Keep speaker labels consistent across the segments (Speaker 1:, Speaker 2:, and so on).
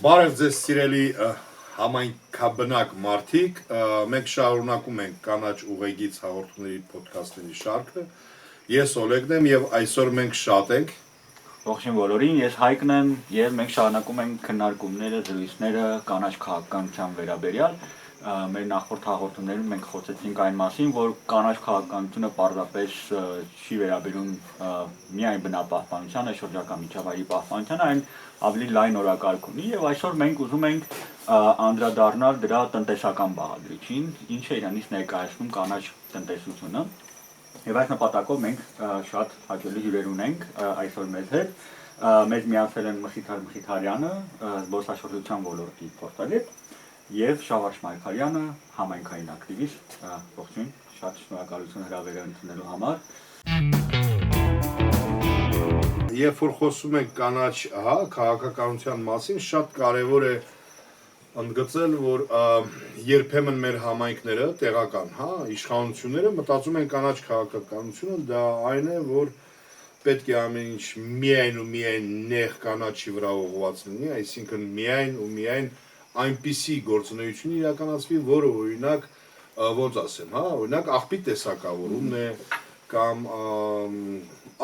Speaker 1: Բարև ձեզ սիրելի համայնքաբնակ մարդիկ, մենք շարունակում ենք կանաչ ուղեգից հաղորդումների պոդքասթների շարքը։ Ես Օլեգն եմ եւ այսօր մենք շատ ենք։
Speaker 2: Ողջույն բոլորին, ես Հայկն եմ եւ մենք շարունակում ենք քննարկումները, զրույցները կանաչ քաղաքականության վերաբերյալ։ Մեր նախորդ հաղորդումներում մենք խոսեցինք այն մասին, որ կանաչ քաղաքականությունը պարզապես չի վերաբերում միայն բնապահպանությանը, շրջակա միջավայրի պահպանությանը, այլ ավելի լայն օրակարգ ունի եւ այսօր մենք ուզում ենք անդրադառնալ դրա տնտեսական բաղադրիչին, ինչը իրանից ներկայացնում կանաչ տնտեսությունը։ Եվ այս նպատակով մենք շատ հաճելի հյուրեր ունենք այսօր մեզ հետ։ Մեզ միացել են Մխիթար Մխիթարյանը, զբոսաշրջության ոլորտի փորձագետ, եւ Շավարժ Մայքարյանը, համայնքային ակտիվիստ։ Ողջույն, շատ շնորհակալություն հրավերը ընդունելու համար։
Speaker 1: Երբ որ խոսում ենք կանաչ, քաղաքականության մասին, շատ կարևոր է ընդգծել, որ երբեմն մեր համայնքները, տեղական, իշխանությունները մտածում են կանաչ քաղաքականությունը, դա այն է, որ պետք է ամեն ինչ միայն ու միայն նեղ կանաչի վրա ուղղված լինի, այսինքն միայն ու միայն այնպիսի գործունեություն իրականացվի, որը օրինակ, ոնց ասեմ, օրինակ աղբի տեսակավորումն է կամ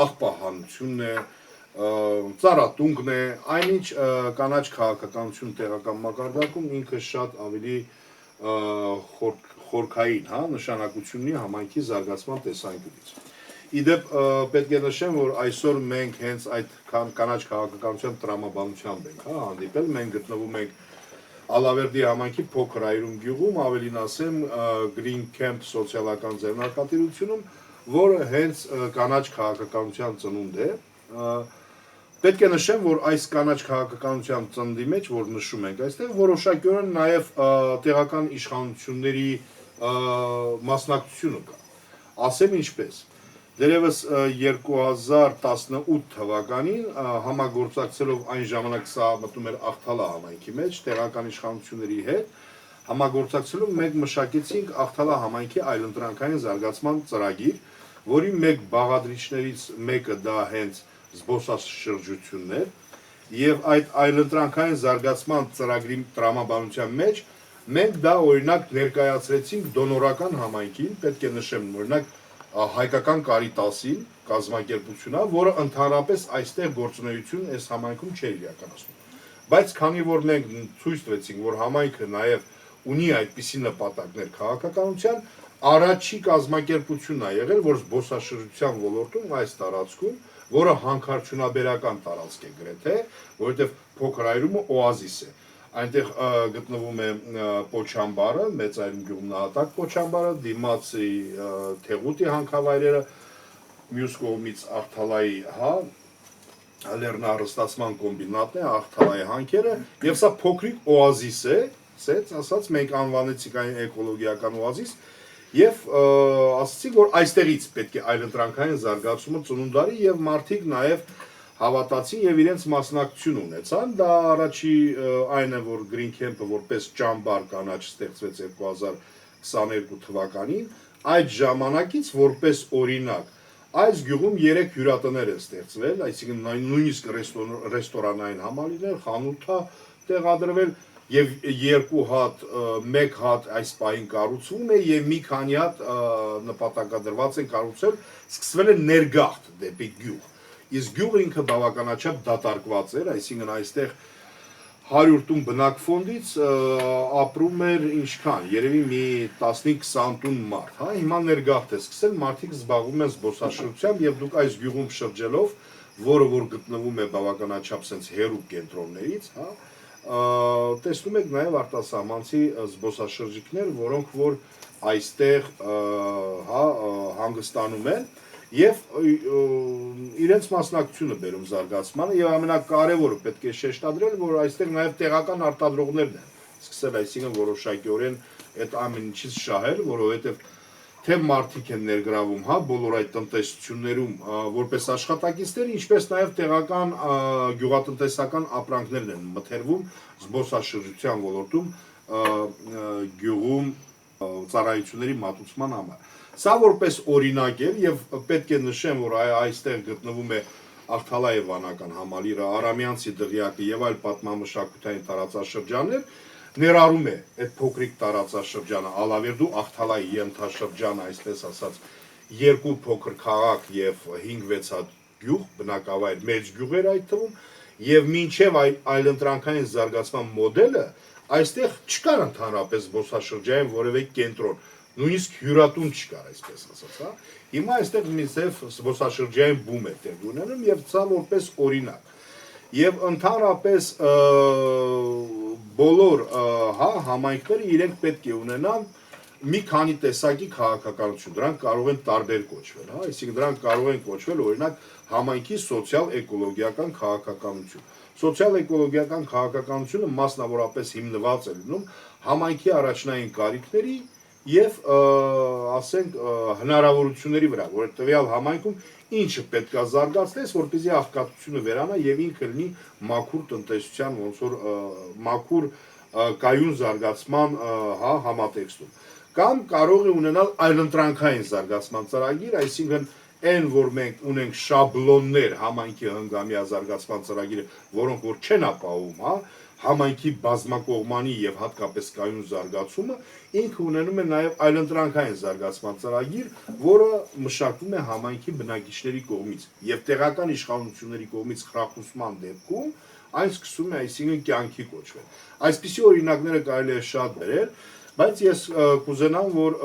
Speaker 1: աղբահանությունն է, ծառատունկն է, այնինչ կանաչ քաղաքականություն տեղական մակարդակում ինքը շատ ավելի խորքային, նշանակություն ունի համայնքի զարգացման տեսանկյունից։ Իդեպ պետք է նշեմ, որ այսօր մենք հենց այդ կանաչ քաղաքականության տրամաբանությամբ ենք հանդիպել, մենք գտնվում ենք Ալավերդի համայնքի փոքր այրում գյուղում, ավելին ասեմ, Green Camp սոցիալական ձեռնարկատիրությունում, որը հենց կանաչ քաղաքականության ծնունդ է։ Պետք է նշեմ, որ այս կանաչ քաղաքականության ծննդի մեջ, որ նշում ենք այստեղ, որոշակիորեն նաև տեղական իշխանությունների մասնակցությունը կա։ Ասեմ ինչպես։ Դերևս 2018 թվականին համագործակցելով այն ժամանակ սա մտնում էր Աղթալա համայնքի մեջ, տեղական իշխանությունների հետ, համագործակցելով մենք մշակեցինք Աղթալա համայնքի այլընտրանքային զարգացման ծրագիր, որի մեկ բաղադրիչներից մեկը դա հենց զբոսաշրջությունն էր, եւ այդ այլընտրանքային զարգացման ծրագրի տրամաբանության մեջ մենք դա օրինակ ներկայացրեցինք դոնորական համայնքին, պետք է նշեմ օրինակ հայկական Կարիտասին կազմակերպությունա, որը ընդհանրապես այստեղ գործունեություն այս համայնքում չէր իրականացնում։ Բայց քանի որ մենք ցույց տվեցինք, որ համայնքը նաև ունի այդպիսի նպատակներ քաղաքականության, առաջի կազմակերպությունն է եղել, որ զբոսաշրջության ոլորտում այս տարածքում, որը հանքարդյունաբերական տարածք է գրեթե, որովհետև փոքր այրումը օազիս է։ Այնտեղ գտնվում է Պոչամբարը, մեծ այրում գյուղում նահատակ Պոչամբարը, դիմացի Թեղուտի հանքավայրերը, մյուս կողմից Աղթալայի, լեռնահարստացման կոմբինատն է, Աղթալայի հանքերը, եւ սա փոքրիկ օազիս է, ասած, ասած մենք անվանեցինք այն էկոլոգիական օազիս, եւ ասացինք, որ այստեղից պետք է այլընտրանքային զարգացումը ծնունդ արի եւ մարդիկ նաեւ հավատացին եւ իրենց մասնակցություն ունեցան, դա առաջի այն է, որ Green Camp-ը որպես ճամբար կանաչ ստեղծվեց 2022 թվականին, այդ ժամանակից որպես օրինակ այս գյուղում 3 հյուրատներ են ստեղծվել, այսինքն նույնիսկ ռեստորանային համալիրներ, խանութ է տեղադրվել եւ 2 հատ, 1 հատ այս պահին կառուցվում է եւ մի քանի հատ նպատակադրված են կառուցել, սկսվել է ներգաղթ դեպի գյուղ։ Իսկ գյուղը ինքը բավականաչափ դատարկված էր, այսինքն այստեղ 100 տուն բնակֆոնդից ապրում էր ինչքան, երևի մի 15-20 տուն մարդ, հիմա ներգաղթ է սկսել, մարդիկ զբաղվում են զբոսաշրջությամբ եւ դուք այս գյուղում շրջելով, որը որ գտնվում է բավականաչափ sense հերու կենտրոններից, տեսնում եք նաեւ արտասահմանցի զբոսաշրջիկներ, որոնք որ այստեղ հանգստանում են եւ իրենց մասնակցությունը բերում զարգացմանը եւ ամենակարևորը պետք է շեշտադրել, որ այստեղ նաեւ տեղական արտադրողներն են սկսել, այսինքն որոշակիորեն այդ ամեն ինչից շահել, որովհետեւ թե մարդիկ են ներգրավում, բոլոր այդ տնտեսություններում որպես աշխատակիցներ, ինչպես նաեւ տեղական գյուղատնտեսական ապրանքներն են մթերվում զբոսաշրջության ոլորտում գյուղում ծառայությունների մատուցման համար։ Սա որպես օրինակ էր եւ պետք է նշեմ, որ այստեղ գտնվում է Աղթալաևանական համալիրը, Արամյանցի դղյակը եւ այլ պատմամշակութային տարածաշրջաններ ներառում է այդ փոքրիկ տարածաշրջանը, Ալավերդու Աղթալայի ենթաշրջանը, այսպես ասած, երկու փոքր քաղաք եւ 5-6 հատ գյուղ, բնակավայր, մեծ գյուղեր այդ թվում, եւ մինչեւ այլընտրանքային զարգացման մոդելը այստեղ չկար ընդհանրապես զբոսաշրջային որևէ կենտրոն, նույնիսկ հյուրատուն չկար, այսպես ասած, հա։ Հիմա այստեղ մի ձև զբոսաշրջային բում է տեղի ունենում եւ սա որպես օրինակ։ Եվ ընդհանրապես բոլոր համայնքները իրենք պետք է ունենան մի քանի տեսակի քաղաքականություն, դրանք կարող են տարբեր կոչվել, հա, այսինքն դրանք կարող են կոչվել օրինակ համայնքի սոցիալ-էկոլոգիական քաղաքականություն։ Սոցիալ-էկոլոգիական քաղաքականությունը մասնավորապես հիմնված է լինում համայնքի առաջնային կարիքների եւ ասենք հնարավորությունների վրա, որ տվյալ համայնքում ինչը պետք է զարգացնես, որպեսզի աղքատությունը վերանա եւ ինքը լինի մաքուր տնտեսության, ոնց որ մաքուր կայուն զարգացման համատեքստում։ Կամ կարող է ունենալ այլընտրանքային զարգացման ծրագիր, այսինքն այն, որ մենք ունենք շաբլոններ համայնքի հնգամյա զարգացման ծրագիրը, որոնք որ չեն ապահովում, հա, համայնքի բազմակողմանի եւ հատկապես կայուն զարգացումը, ինքը ունենում է նաեւ այլընտրանքային զարգացման ծրագիր, որը մշակվում է համայնքի բնակիչների կողմից եւ տեղական իշխանությունների կողմից խրախուսման դեպքում այն սկսում է այսինքն կյանքի կոչվել։ Այսպիսի օրինակները կարելի է շատ բերել, բայց ես կուզենամ, որ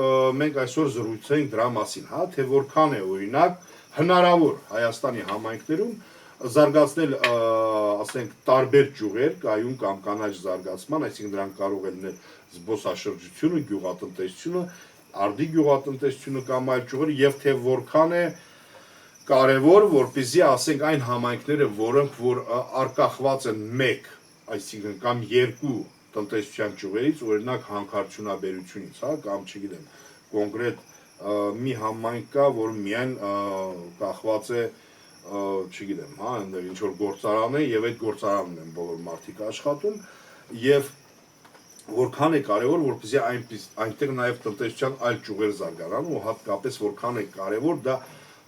Speaker 1: մենք այսօր զրուցենք դրա մասին, հա, թե որքան է օրինակ հնարավոր Հայաստանի համայնքներում զարգացնել, ասենք, տարբեր ճյուղեր, կայուն կամ կանաչ զարգացման, այսինքն դրանք կարող են լինել զբոսաշրջությունը, գյուղատնտեսությունը, արդի գյուղատնտեսությունը կամ այլ ճյուղեր, եւ թե որքան է կարևոր, որպեսզի ասենք այն համայնքները, որոնք որ արկախված են մեկ, այսինքն կամ երկու տնտեսության ճյուղերից, օրինակ հանքարդյունաբերությունից, հա, կամ չգիտեմ, կոնկրետ մի համայնք կա, որ միայն կախված է չգիտեմ, հա, այնտեղ ինչ որ գործարան է եւ այդ գործարանն են բոլոր մարդիկ աշխատում եւ որքան է կարեւոր, որպեսզի այնտեղ նաեւ տնտեսության այլ ճյուղեր զարգանան ու հատկապես որքան է կարեւոր դա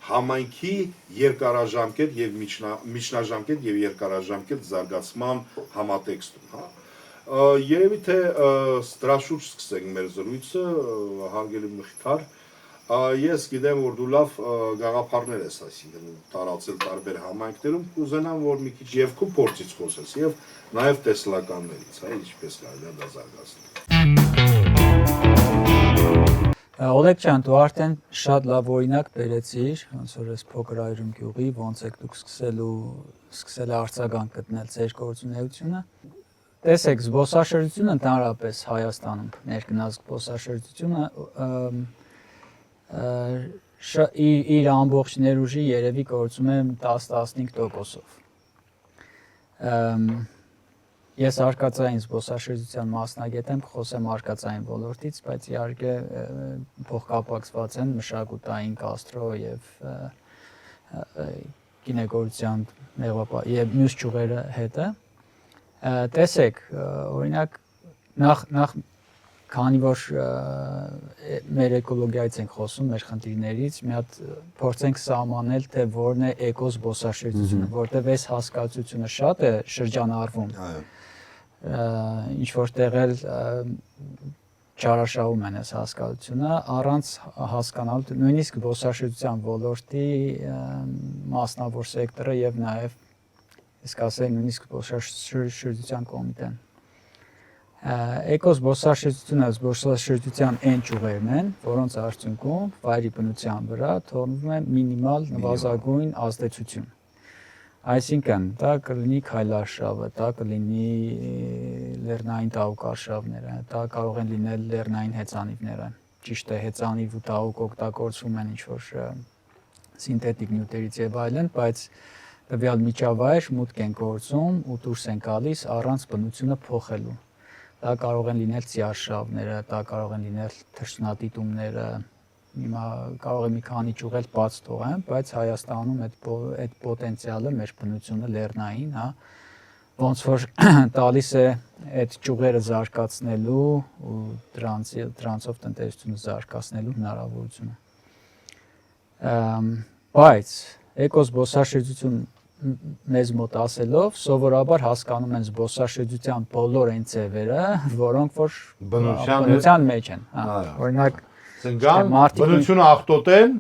Speaker 1: համայնքի երկարաժամկետ եւ միջնաժամկետ եւ երկարաժամկետ զարգացման համատեքստում, հա։ Երևի թե դրա շուրջ սկսենք մեր զրույցը, հարգելի Մխիթար, ես գիտեմ, որ դու լավ գաղափարներ ես, այսինքն տարածել տարբեր համայնքներում, կուզենամ, որ մի քիչ եւ քո փորձից խոսես եւ նաեւ տեսլականներից, հա, ինչպես կարելի է դա զարգացնել։
Speaker 3: Օլեգ ջան, դու արդեն շատ լավ օրինակ բերեցիր, ոնց որ այս փոքր այրում գյուղի, ոնց եք դուք սկսել արձագանք գտնել ձեր գործունեությունը։ Տեսեք, զբոսաշրջությունը ընդհանրապես Հայաստանում ներկնած զբոսաշրջությունը իր ամբողջ ներուժի երևի կորցում է 10-15%-ով։ Ես արկածային զբոսաշրջության մասնագետ եմ, խոսեմ արկածային ոլորտից, բայց իհարկե փոխկապակցված են մշակութային, գաստրո եւ գինեգործության եւ մյուս ճյուղերը հետը։ Տեսեք, օրինակ նախ քանի որ մեր էկոլոգիայից ենք խոսում, մեր խնդիրներից, մի հատ փորձենք սահմանել, թե որն է էկոզբոսաշրջությունը, որտեղ այս հասկացությունը շատ է շրջանառվում։ Ինչ որտեղ էլ չարաշահում են այս հասկացությունը, առանց հասկանալու նույնիսկ զբոսաշրջության ոլորտի մասնավոր սեկտորը եւ նաեւ իսկ ասել նույնիսկ զբոսաշրջության կոմիտեն։ Էկոզբոսաշրջությունը զբոսաշրջության այն ճյուղերն են, որոնց արդյունքում վայրի բնության վրա թողնվում է մինիմալ նվազագույն ազդեցություն։ Այսինքն, դա կլինի քայլարշավը, դա կլինի լեռնային տաղուկարշավները, դա կարող են լինել լեռնային հեծանիվները։ Ճիշտ է, հեծանիվ ու տաղուկ օգտագործվում են ինչ-որ սինթետիկ նյութերից եւ այլն, բայց տվյալ միջավայր մուտք են գործում ու դուրս են գալիս առանց բնությունը փոխելու։ Դա կարող են լինել ծիարշավները, դա կարող են լինել թռչնադիտումները, հիմա կարող է մի քանի ճյուղեր բաց թողեմ, բայց Հայաստանում այդ պոտենցիալը մեր բնությունը լեռնային, հա, ոնց որ տալիս է այդ ճյուղերը զարգացնելու ու դրանցով տնտեսությունը զարգացնելու հնարավորությունը։ Բայց էկոզբոսաշրջություն մեզ մոտ ասելով սովորաբար հասկանում են զբոսաշրջության բոլոր այն ձևերը, որոնք որ բնության մեջ են, հա։ Օրինակ
Speaker 1: Ցնգան բնությունը ախտոտեն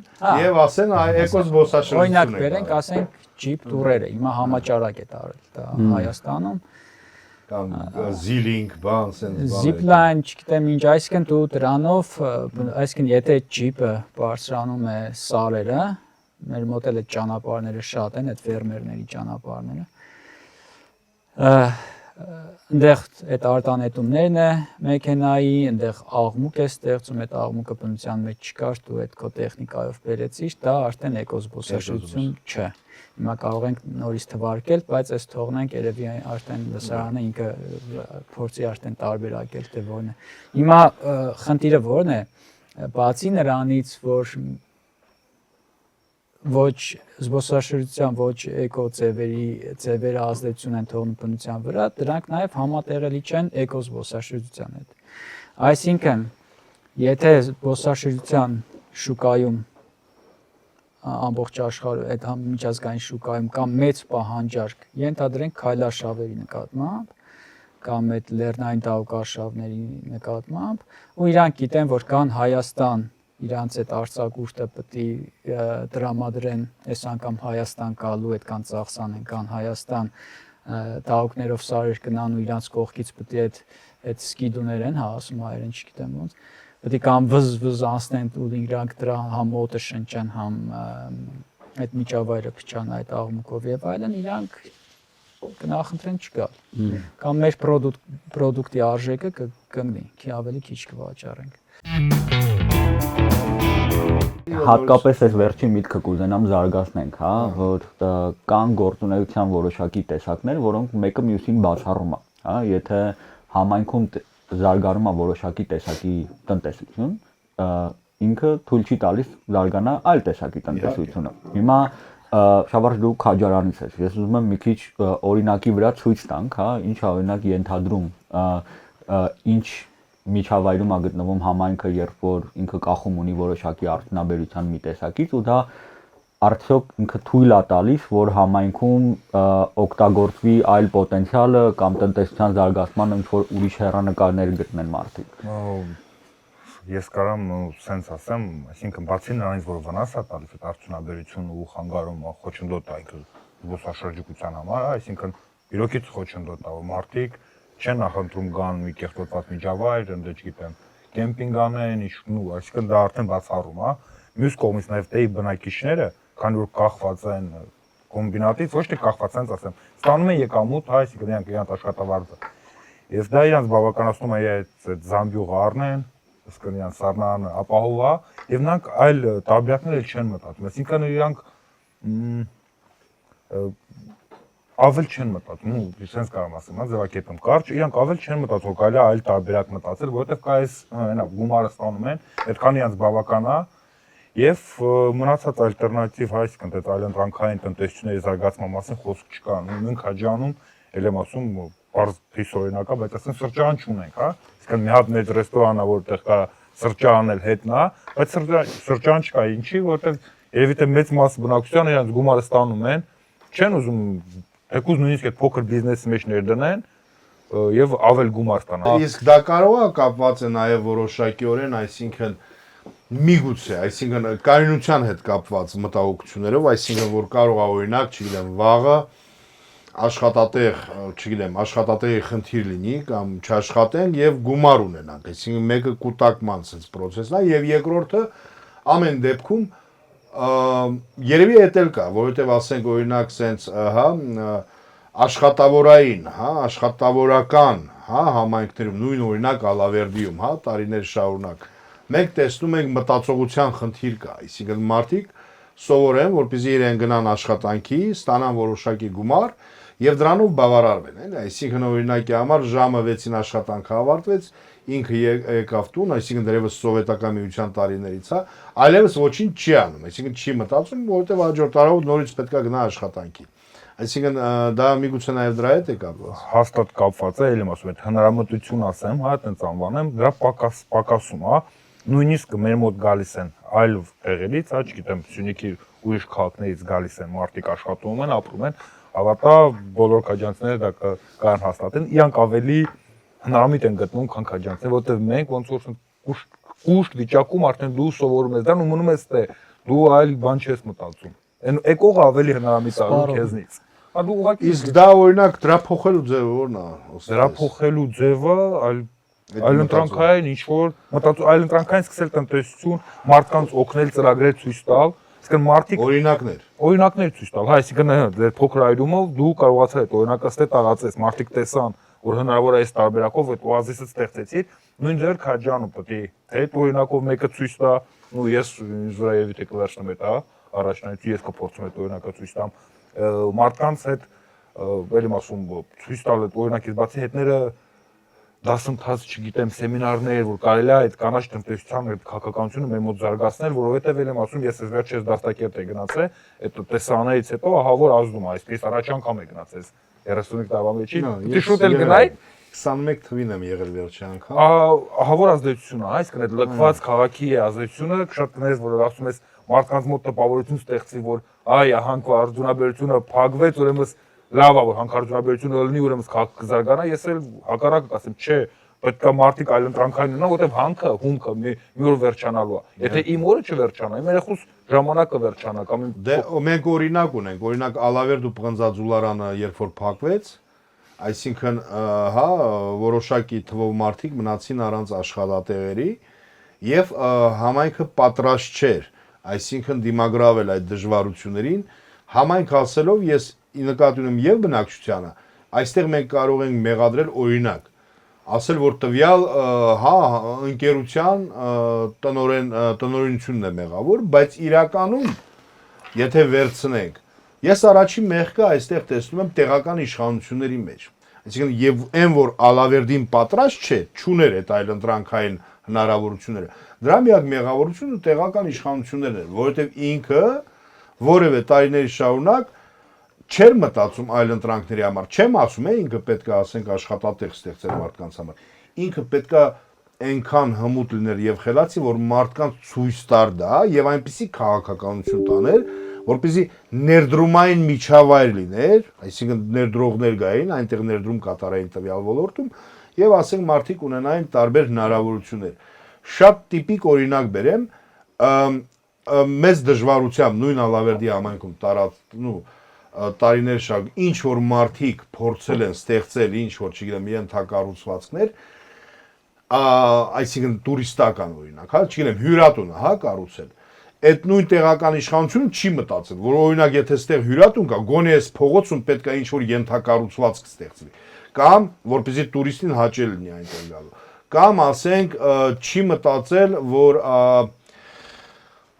Speaker 1: եւ ասեն էկո զբոսաշրջություն է։
Speaker 3: Օրինակ բերենք, ասենք ջիպ տուրերը, հիմա համաճարակ է տարել դա Հայաստանում։
Speaker 1: Կամ զիլինգ, բան, sense
Speaker 3: Zipline, չգիտեմ ինչ, այսինքն դու դրանով, այսինքն եթե ջիպը բարձրանում է սարերը, մեր մոտ էլ այդ ճանապարհները շատ են, այդ ֆերմերների ճանապարհները։ Այնտեղ այդ արտանետումներն է մեքենայի, այնտեղ աղմուկ է ստեղծում, այդ աղմուկը բնության մեջ չկար, դու այդ քո տեխնիկայով բերեցիր, դա արդեն էկոզբոսաշրջություն չէ։ Հիմա կարող ենք նորից թվարկել, բայց այս թողնենք երևի արդեն լսարանը ինքը փորձի արդեն տարբերակել թե որն է։ Հիմա խնդիրը որն է, բացի նրանից, որ ոչ զբոսաշրջության, ոչ էկոձևերի ազդեցություն են թողնում բնության վրա, դրանք նաև համատեղելի չեն էկոզբոսաշրջության հետ։ Այսինքն, եթե զբոսաշրջության շուկայում ամբողջ աշխարհում, այդ միջազգային շուկայում կամ մեծ պահանջարկ, ենթադրենք քայլարշավերի նկատմամբ, կամ այդ լեռնային դահուկարշավների նկատմամբ, ու իրանք գիտեն, որ կան Հայաստան իրանց այդ արձակուրդը պետք է դրամադրեն այս անգամ Հայաստան գալու այդ կան ծախսանեն կան Հայաստան դահուկներով սարեր գնան ու իրանց կողքից պետք է այդ սկիդուներ են հա ասում հայերեն չգիտեմ ոնց պետք է կամ վզ անցնեն ու իրանք դրա համ օդը շնչեն համ այդ միջավայրը փչան այդ աղմուկով եւ այլն իրանք կնախընտրեն չգալ կամ մեր պրոդուկտի արժեքը կգնի ավելի քիչ կվաճառենք
Speaker 2: Հատկապես այս վերջին միտքը կուզենամ զարգացնենք, հա, որ կան գործունեության որոշակի տեսակներ, որոնք մեկը մյուսին բացառում է, հա, եթե համայնքում զարգանում է որոշակի տեսակի տնտեսություն, ինքը թույլ չի տալիս զարգանա այլ տեսակի տնտեսությունը։ Հիմա շավարժ դու քաջարանից ես, ես ուզում եմ մի քիչ օրինակի վրա ցույց տանք, հա, ինչ օրինակ ենթադրում, ինչ միջավայրում է գտնվում համայնքը, երբ որ ինքը կախում ունի որոշակի արդյունաբերության մի տեսակից ու դա արդյոք ինքը թույլ է տալիս, որ համայնքում օգտագործվի այլ պոտենցիալը կամ տնտեսության զարգացման ինչ-որ ուրիշ հեռանկարներ գտնեն մարդիկ։
Speaker 4: Ես կարամ սենց ասեմ, այսինքն բացի նրանից, որ վնաս է տալիս այդ արդյունաբերությունը ու խանգարում խոչընդոտ է ինքը զբոսաշրջիկության համար, այսինքն իրոքից խոչընդոտ է, որ մարդիկ չեն նախընտրում գան մի կեղտոտված միջավայր, ընդ չգիտեմ, կեմպինգ անեն, ու այսինքն դա արդեն բացառում է։ Մյուս կողմից նաև դեպի բնակիչները, քանի որ կախված են կոմբինատից, ոչ թե կախված են, ասեմ, ստանում են եկամուտ, հա, այսինքն իրանք աշխատավարձը։ Ես դա իրանք բավականացնում է այդ զամբյուղը առնեն, այսինքն իրանք սառնարանը ապահով է, եւ նրանք այլ տարբերակներ չեն մտածում, այսինքն իրանք ավել չեն մտածում, ու sense կարամ ասեմ, հա, ձևակերպեմ կարճ, իրանք ավել չեն մտածում, որ կարելի է այլ տարբերակ մտածել, որովհետև կա այս, այնա, գումարը ստանում են, այդքան իրանք բավական է, եւ մնացած ալտերնատիվ այսինքն այդ այլընտրանքային տնտեսությունների զարգացման մասին խոսք չկա, նույն քաջանում, ել եմ ասում, բարձ փիս օրինակ է, բայց ասեն սրճարան չունենք, հա, այսինքն մի հատ մեծ ռեստորան է, որտեղ կա սրճարան էլ հետն է, բայց սրճարան չկա, ինչի, որտեղ երևի թե մեծ մաս բնակչության իրանք գումարը ստանում են, չեն ուզում Եկուզ նույնիսկ այդ փոքր բիզնեսի մեջ ներդնեն եւ ավել գումար ստանան։
Speaker 1: Իսկ դա կարող է կապված է նաեւ որոշակիորեն, այսինքն միգուցե, այսինքն կայունության հետ կապված մտահոգություններով, այսինքն որ կարող է օրինակ, չգիտեմ, վաղը աշխատատեղ, չգիտեմ, աշխատատեղի խնդիր լինի կամ չաշխատեն եւ գումար ունենանք, այսինքն մեկը կուտակման sense process-ն է եւ երկրորդը ամեն դեպքում երևի էտել կա, որովհետև ասենք օրինակ sense, հա, աշխատավորային, հա, աշխատավորական, հա, համայնքներում նույն օրինակ Ալավերդիում, հա, տարիներ շարունակ մենք տեսնում ենք մտածողության խնդիր կա, այսինքն մարդիկ սովոր են, որպեսզի իրեն գնան աշխատանքի, ստանան որոշակի գումար եւ դրանով բավարարվեն, էլի, այսինքն օրինակի համար ժամը 6-ին աշխատանքը ավարտվեց, ինքը եկավ տուն, այսինքն դեռևս սովետական միության տարիներից, հա, այլևս ոչինչ չի անում, այսինքն չի մտածում, որովհետեւ հաջորդ տարով նորից պետքա գնա աշխատանքի։ Այսինքն դա միգուցե նաեւ դրա հետ է կապված։
Speaker 4: Հաստատ կապված է, ելեմ ասում, այդ հնարամտություն ասեմ, հա, այտենց անվանեմ, դրա պակասում, հա, նույնիսկ մեր մոտ գալիս են այլ տեղերից, հա, չգիտեմ, Սյունիքի ուրիշ քաղաքներից գալիս են մարդիկ աշխատում են, ապրում են, հավատա բոլոր քաջանցիները դա կան հաստատեն, իրանք ավելի հնարամիտ են գտնում, քան քաջանցիները, որովհետև մենք ոնց որ կուշտ վիճակում արդեն դու սովորում ես դրան ու մնում ես թե դու այլ բան չես մտածում։ Այն եկողը ավելի հնարամիտ է քեզնից։ Հա դու ուղղակի
Speaker 1: Իսկ դա օրինակ դրա փոխելու ձևը ո՞րն է։
Speaker 4: դրա փոխելու ձևը այլ ընտրանքային ինչ որ մտածում այլ ընտրանքային սկսել տնտեսություն, մարդկանց օգնել ծրագրեր ցույց տալ, այսինքն մարդիկ օրինակներ ցույց տալ, հա, այսինքն դեր փոքր այրումով դու կարողացել ես օրինակը ստե տարածես, մարդիկ տեսան, որ հնարավոր է այս տարբերակով այդ օազիսը ստեղծեցիր, նույն ձեր քաջանում պետք է այդ օրինակով մեկը ցույց տա, ու ես Իսրայելի թե կվերցնեմ այդ, հա, առաջնայից ես կփորձեմ այդ օրինակը ցույց տամ մարդկանց հետ ելի ասում ցույց տալ այդ օրինակից բացի հետները դասընթաց, չգիտեմ, սեմինարներ, որ կարելի է այդ կանաչ տնտեսության այդ քաղաքականությունը մեր մոտ զարգացնել, որովհետև ելի ասում ես այս վերջերս դաստակերտ եմ գնացել, այդ տեսաններից հետո ահա որ ազդում է, այսպես առաջ անգամ եմ գնացել 35 տարվա մեջի, դե շուտ էլ գնայի
Speaker 1: 21 թվին եմ եղել վերջի անգամ։
Speaker 4: Ահա որ ազդեցություն է, այսինքն այդ լքված քաղաքի ազդեցությունը շատ կներես, որ ասում ես մարդկանց մոտ տպավորություն ստեղծի, որ այ հանքարդյունաբերությունը փակվեց, ուրեմն լավ է որ հանքարդյունաբերությունը լինի, ուրեմն քաղաքը կզարգանա, ես էլ հակառակը կասեմ, չէ, պետք է մարդիկ այլ ընտրանքային ունենան, որտեղ հանքը, հումքը մի օր վերջանալու է։ Եթե իմ օրը չվերջանա, իմ երեխուս ժամանակը վերջանա կամ
Speaker 1: Դե մենք օրինակ ունենք, օրինակ Ալավերդ ու Պղնձաձուլարանը երբ որ փակվեց, այսինքն հա որոշակի թվով մարդիկ մնացին առանց աշխատատեղերի եւ համայնքը պատրաստ չէր, այսինքն դիմագրավել այդ դժվարություններին, համայնք ասելով ես նկատի ունեմ եւ բնակչությանը, այստեղ մենք կարող ենք մեղադրել օրինակ, ասել որ տվյալ հա ընկերության տնօրենությունն է մեղավոր, բայց իրականում եթե վերցնենք ես առաջին մեղքը այստեղ տեսնում եմ տեղական իշխանությունների մեջ, այսինքն եւ այն որ Ալավերդին պատրաստ չէ, չուներ այդ այլ ընտրանքային հնարավորությունները, դրա միակ մեղավորությունը տեղական իշխանություններն են, որովհետեւ ինքը որևէ տարիների շարունակ չէր մտածում այլ ընտրանքների համար, չեմ ասում ինքը պետք է ասենք աշխատատեղ ստեղծել մարդկանց համար, ինքը պետք է այնքան հմուտ լիներ եւ խելացի, որ մարդկանց ցույց տար դա եւ այնպիսի քաղաքականություն տաներ, որպեսզի ներդրումային միջավայր լիներ, այսինքն ներդրողներ գային, այնտեղ ներդրում կատարային տվյալ ոլորտում եւ ասենք մարդիկ ունենային տարբեր հնարավորություններ։ Շատ տիպիկ օրինակ բերեմ, մեծ դժվարությամբ նույն Ալավերդի համայնքում տարիներ շարունակ ինչ որ մարդիկ փորձել են ստեղծել ինչ որ, չգիտեմ, ենթակառուցվածքներ, այսինքն տուրիստական օրինակ, հա, չգիտեմ, հյուրատունը, հա, կառուցել։ Այդ նույն տեղական իշխանությունը չի մտածել, որ օրինակ եթե այստեղ հյուրատուն կա, գոնե այս փողոցում պետք է ինչ որ ենթակառուցվածք ստեղծվի, կամ որպեսզի տուրիստին հաճելի լինի այնտեղ գալու, կամ ասենք չի մտածել, որ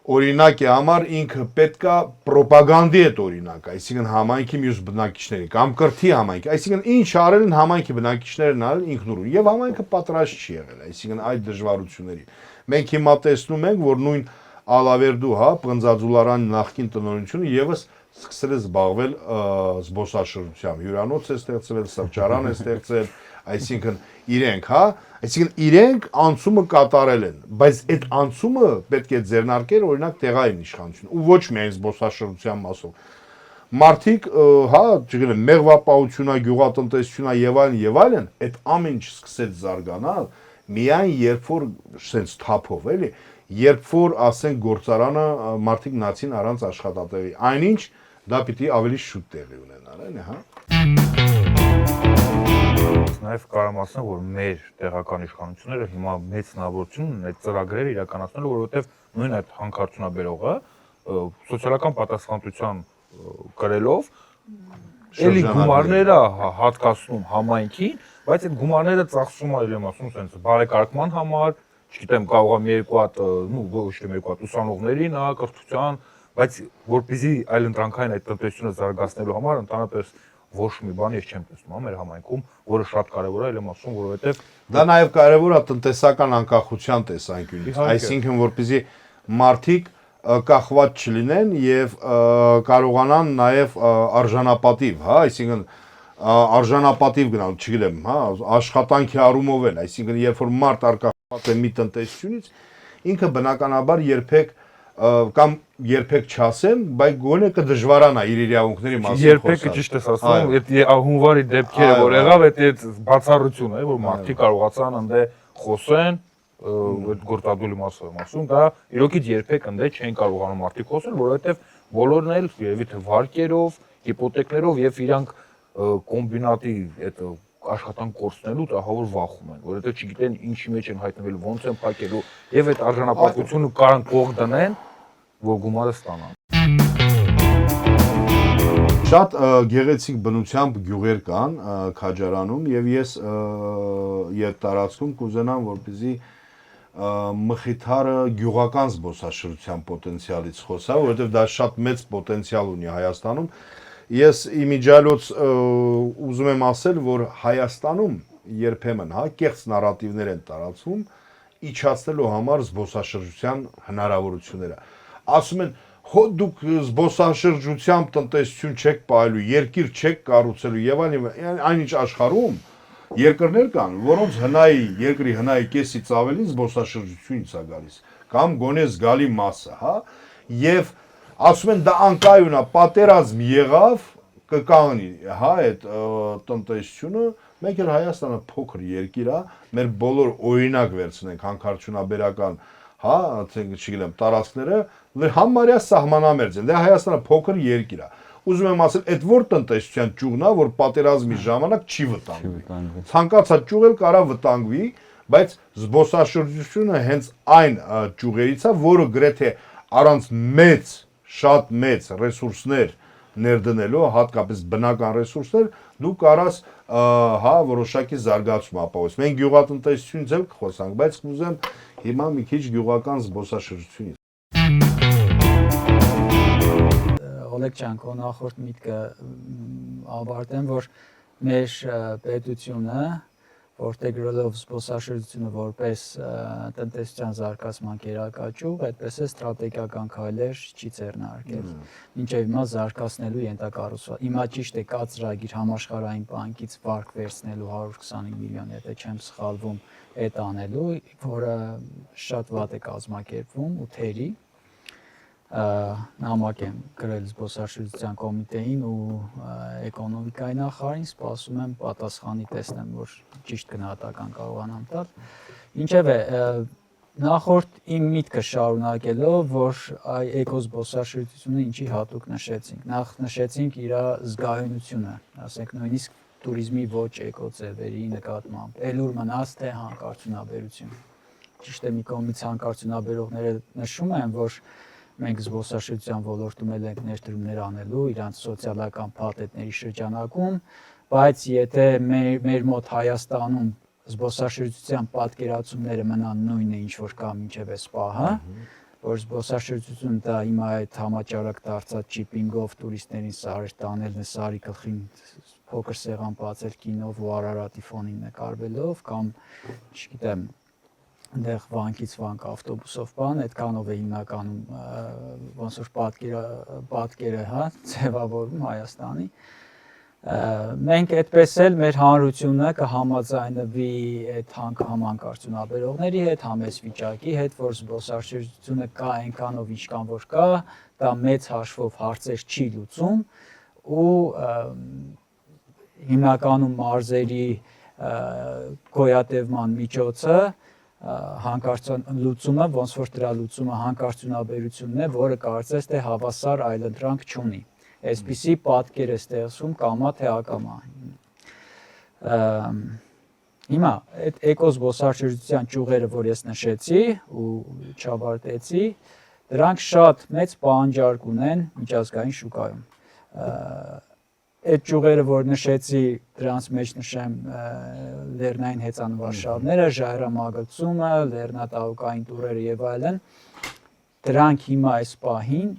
Speaker 1: օրինակի համար ինքը պետքա ռոպագանդի այդ օրինակ, այսինքն համայնքի մյուս բնակիչների կամ կրթի համայնքի, այսինքն ինչ արել են համայնքի բնակիչներն արել ինքնուրույն եւ համայնքը պատրաստ չի եղել, այսինքն այդ դժվարությունների։ Մենք հիմա տեսնում ենք, որ նույն Ալավերդու, հա, Պղնձաձուլարանի նախկին տնօրինությունը եւս սկսել է զբաղվել զբոսաշրջությամբ, հյուրանոց է ստեղծվել, սրճարան է ստեղծել, այսինքն իրենք, հա, այսինքն իրենք անցումը կատարել են, բայց այդ անցումը պետք է ձեռնարկել օրինակ տեղային իշխանություն ու ոչ միայն զբոսաշրջության մասով։ Մարդիկ, հա, չգիտեմ, մեղվապահությունա, գյուղատնտեսությունա եւ այլն, այդ ամեն ինչ սկսեց զարգանալ միայն երբ որ sense թափով, էլի, երբ որ ասենք գործարանը մարդիկ նացին առանց աշխատատեղի, այնինչ դա պիտի ավելի շուտ տեղի ունենար, էլի, հա։
Speaker 4: Նաև կարամ ասեմ, որ մեր տեղական իշխանությունները հիմա մեծ հնարավորություն ունեն այդ ծրագրերը իրականացնելու, որովհետև նույն այդ հանքարդյունաբերողը սոցիալական պատասխանատվության կրելով էլի գումարները հատկացնում համայնքին, բայց այդ գումարները ծախսում են, ասում sense բարեկարգման համար, չգիտեմ, կարող է մի երկու հատ, ոչ թե մի երկու հատ ուսանողներին, հա, կրթության, բայց որպեսզի այլ ընտրանքային այդ տնտեսությունը զարգացնելու համար ընդհանրապես ոչ մի բան ես չեմ տեսնում մեր համայնքում, որը շատ կարևոր է, եմ ասում, որովհետև
Speaker 1: դա նաև կարևոր է տնտեսական անկախության տեսանկյունից, այսինքն որպեսզի մարդիկ կախված չլինեն եւ կարողանան նաև արժանապատիվ, հա, այսինքն արժանապատիվ գնալ, չգիտեմ, հա, աշխատանքի առումով էլ, այսինքն երբ որ մարդ արկախված է մի տնտեսությունից, ինքը բնականաբար երբեք կամ երբեք չասեմ, բայց գոնե կդժվարանա իր իրավունքների մասին
Speaker 4: Երբեք ճիշտ ես ասում, այդ հունվարի դեպքերը որ եղավ, այդ բացառություն է, որ մարդիկ կարողացան ընդ խոսեն, այդ գործադուլի մասով եմ ասում, դա իրոքից երբեք ընդ չեն կարողանում մարդիկ խոսել, որովհետև բոլորն էլ երևի թե վարկերով, հիպոթեկներով եւ իրանք կոմբինատի այդ աշխատանք կորցնելուց ահավոր վախում են, որովհետև չգիտեն ինչի մեջ են հայտնվել, ոնց են փակելու եւ այդ արժանապատվությունը կարան կող դնեն, որ գումարը ստանան։
Speaker 1: Շատ գեղեցիկ բնությամբ գյուղեր կան Քաջարանում եւ ես տարածքում կուզենամ որպեսզի Մխիթարը գյուղական զբոսաշրջության պոտենցիալից խոսա, որովհետև դա շատ մեծ պոտենցիալ ունի Հայաստանում։ Ես իմիջիալոց ուզում եմ ասել, որ Հայաստանում երբեմն կեղծ նարատիվներ են տարածվում իջացնելու համար զբոսաշրջության հնարավորությունները։ Ասում են, հո դուք զբոսաշրջությամբ տնտեսություն չեք պահելու, երկիր չեք կառուցելու եւ այլն, այնինչ աշխարհում երկրներ կան, որոնց երկրի հնայի կեսից ավելին զբոսաշրջությունից է գալիս, կամ գոնե զգալի մասը, եւ ասում են դա անկայուն է, պատերազմ եղավ, կկանգնի, այդ տնտեսությունը, մենք էլ Հայաստանը փոքր երկիր է, մեր բոլոր օրինակ վերցնենք հանքարդյունաբերական, չգիտեմ, տարածքները համարյա սահմանամերձ են, դե Հայաստանը փոքր երկիր է։ Ուզում եմ ասել, այդ որ տնտեսության ճյուղն է, որ պատերազմի ժամանակ չի վտանգվի։ Ցանկացած ճյուղ էլ կարա վտանգվի, բայց զբոսաշրջությունը հենց այն ճյուղերից է, որը գրեթե առանց շատ մեծ ռեսուրսներ ներդնելու, հատկապես բնական ռեսուրսներ, դու կարաս որոշակի զարգացում ապահովես։ Մենք գյուղատնտեսությունից էլ կխոսանք, բայց կուզեմ հիմա մի քիչ գյուղական զբոսաշրջությունից։
Speaker 3: Օլեգ ջան, քո նախորդ միտքը ավարտեմ, որ մեր պետությունը որտեգրելով զբոսաշրջությունը որպես տնտեսության զարգացման գերակաճյուղ, այդպես է ստրատեգիական քայլեր չի ձեռնարկել։ Մինչև հիմա զարգացնելու ենթակառուցված։ Հիմա ճիշտ է կա ծրագիր համաշխարհային բանկից վարկ վերցնելու 125 միլիոն, եթե չեմ սխալվում, այդ անելու, որը շատ վատ է կազմակերպվում ու թերի նամակ եմ գրել զբոսաշրջության կոմիտեին ու էկոնոմիկայի նախարարին, սպասում եմ պատասխանի տեսնեմ, որ ճիշտ գնահատական կարողանամ տալ։ Ինչևէ, նախորդ իմ միտքը շարունակելով, որ էկոզբոսաշրջությունը ինչի հատուկ նշեցինք։ Նախ նշեցինք իր զգայունությունը, ասենք նույնիսկ туриզմի ոչ էկոծևերի նկատմամբ։ Էլուր մնաց թե հանքարդյունաբերություն։ Ճիշտ է, մի կողմից հանքարդյունաբերողները նշում են, որ մենք զբոսաշրջության ոլորտում ենք ներդրումներ անելու իրանց սոցիալական փաթեթների շրջանակում, բայց եթե մեր մոտ Հայաստանում զբոսաշրջության պատկերացումները մնան նույնը, ինչ որ կա մինչև այս պահը, որ զբոսաշրջությունը դա հիմա այդ համաճարակ դարձած չիպինգով տուրիստներին սարեր տանելն է, սարի գլխին փոքր սեղան բացել կինով ու Արարատի ֆոնին նկարվելով կամ չգիտեմ այնտեղ վանքից վանք ավտոբուսով բան, այդքանով է հիմնականում ոնց որ պատկերը ձևավորվում Հայաստանի։ Մենք այդպես էլ մեր հանրությունը կհամաձայնվի այդ հանքարդյունաբերողների հետ, համես վիճակի հետ, որ զբոսաշրջությունը կա այնքանով ինչքան որ կա, դա մեծ հաշվով հարցեր չի լուծում ու հիմնականում մարզերի գոյատևման միջոցը հանքարդյունաբերությունը, ոնց որ դրա լուծումը հանքարդյունաբերությունն է, որը կարծես թե հավասար այլընտրանք չունի։ Այսպիսի պատկեր է ստեղծում կամա թե ակամա։ Հիմա այդ էկոզբոսաշրջության ճյուղերը, որ ես նշեցի ու չավարտեցի, դրանք շատ մեծ պահանջարկ ունեն միջազգային շուկայում։ Այդ ճյուղերը, որ նշեցի, դրանց մեջ նշեմ լեռնային հեծանվարշավները, ժայռամագլցումը, լեռնատաղուկային տուրերը եւ այլն, դրանք հիմա այս պահին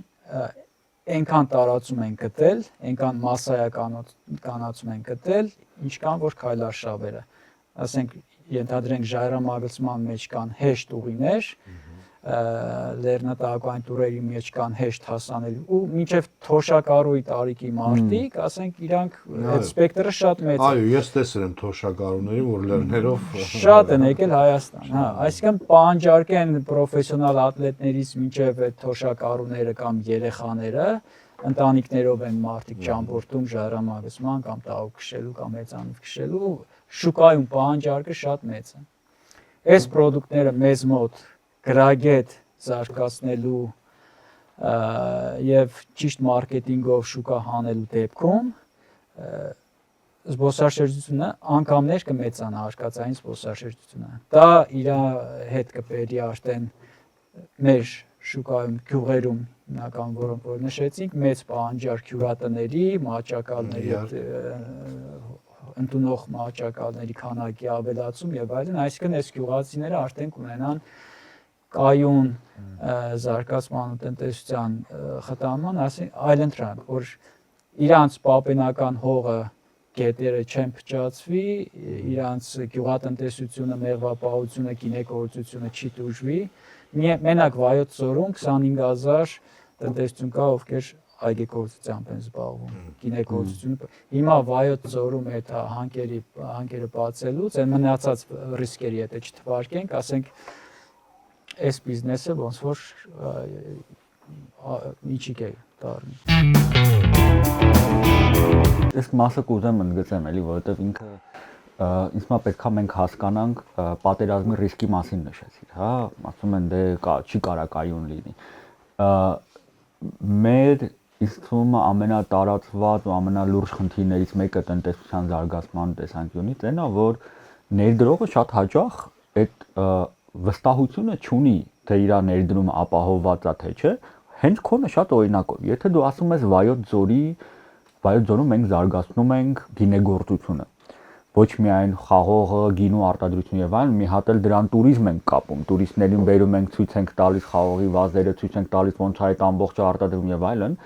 Speaker 3: այնքան տարածում են գտել, այնքան մասսայականացում են գտել, ինչքան որ քայլարշավերը։ Ասենք ենթադրենք ժայռամագլցման մեջ կան հեշտ ուղիներ, լեռնատակային տուրերի մեջ կան հեշտ հասանելի ու մինչև թոշակառուի տարիքի մարդիկ, ասենք իրանք այդ սպեկտրը շատ մեծ է։
Speaker 5: Այո, ես տեսել եմ թոշակառուներին, որ լեռներով
Speaker 3: Շատ են եկել Հայաստան, հա, այսինքն պահանջարկ են պրոֆեսիոնալ ատլետներից մինչև այդ թոշակառուները կամ երեխաները, ընտանիքներով են մարդիկ ճամփորդում ժայռամագզման կամ տաղուկ քշելու կամ հեծանիվ քշելու, շուկայում պահանջարկը շատ մեծ է։ Այս պրոդուկտները մեզ մոտ գրագետ զարգացնելու եւ ճիշտ մարքեթինգով շուկա հանելու դեպքում զբոսաշրջությունը անգամներ կմեծանա արկածային զբոսաշրջությունը։ Դա իր հետ կբերի արդեն մեր շուկայում գյուղերում հիմնական որոնք որ նշեցինք մեծ պահանջարկ հյուրատների, մահճակալների ընդունող մահճակալների քանակի ավելացում եւ այլն, այսինքն այս գյուղացիները արդեն կունենան կայուն զարգացման ու տնտեսության խթանման, այլընտրանք, որ իրանց պապենական հողը գետերը չեն փճացվի, իրանց գյուղատնտեսությունը, մեղվապահությունը, գինեգործությունը չի տուժվի։ Մենակ Վայոց ձորում 25000 տնտեսություն կա, ովքեր այգեգործությամբ են զբաղվում, գինեգործությունը։ Հիմա Վայոց ձորում այդ հանքերը բացելուց, այն մնացած ռիսկերի հետ չթվարկենք, ասենք այս բիզնեսը ոնց որ միջիկ է դառնում։
Speaker 2: Այս մասը կուզեմ ընդգծեմ էլի, որովհետև ինքը ինձ մա պետքա մենք հասկանանք պատերազմի ռիսկի մասին նշեցիք, հա, ասում են դե չի կարա կայուն լինի։ Մեր իսկ թվում է ամենատարածված ու ամենալուրջ խնդիրներից մեկը տնտեսության զարգացման տեսանկյունից այն է, որ ներդրողը շատ հաճախ այդ վստահությունը չունի, թե իր ներդրումը ապահովված է թե չէ, հենց քոնը շատ օրինակով։ Եթե դու ասում ես Վայոց ձորում մենք զարգացնում ենք գինեգործությունը, ոչ միայն խաղողը, գինու արտադրություն եւ այլն, մի հատ էլ դրան туриզմ ենք կապում, տուրիստներին բերում ենք, ցույց ենք տալիս խաղողի վազերը, ցույց ենք տալիս ոնց է այդ ամբողջը արտադրվում եւ այլն,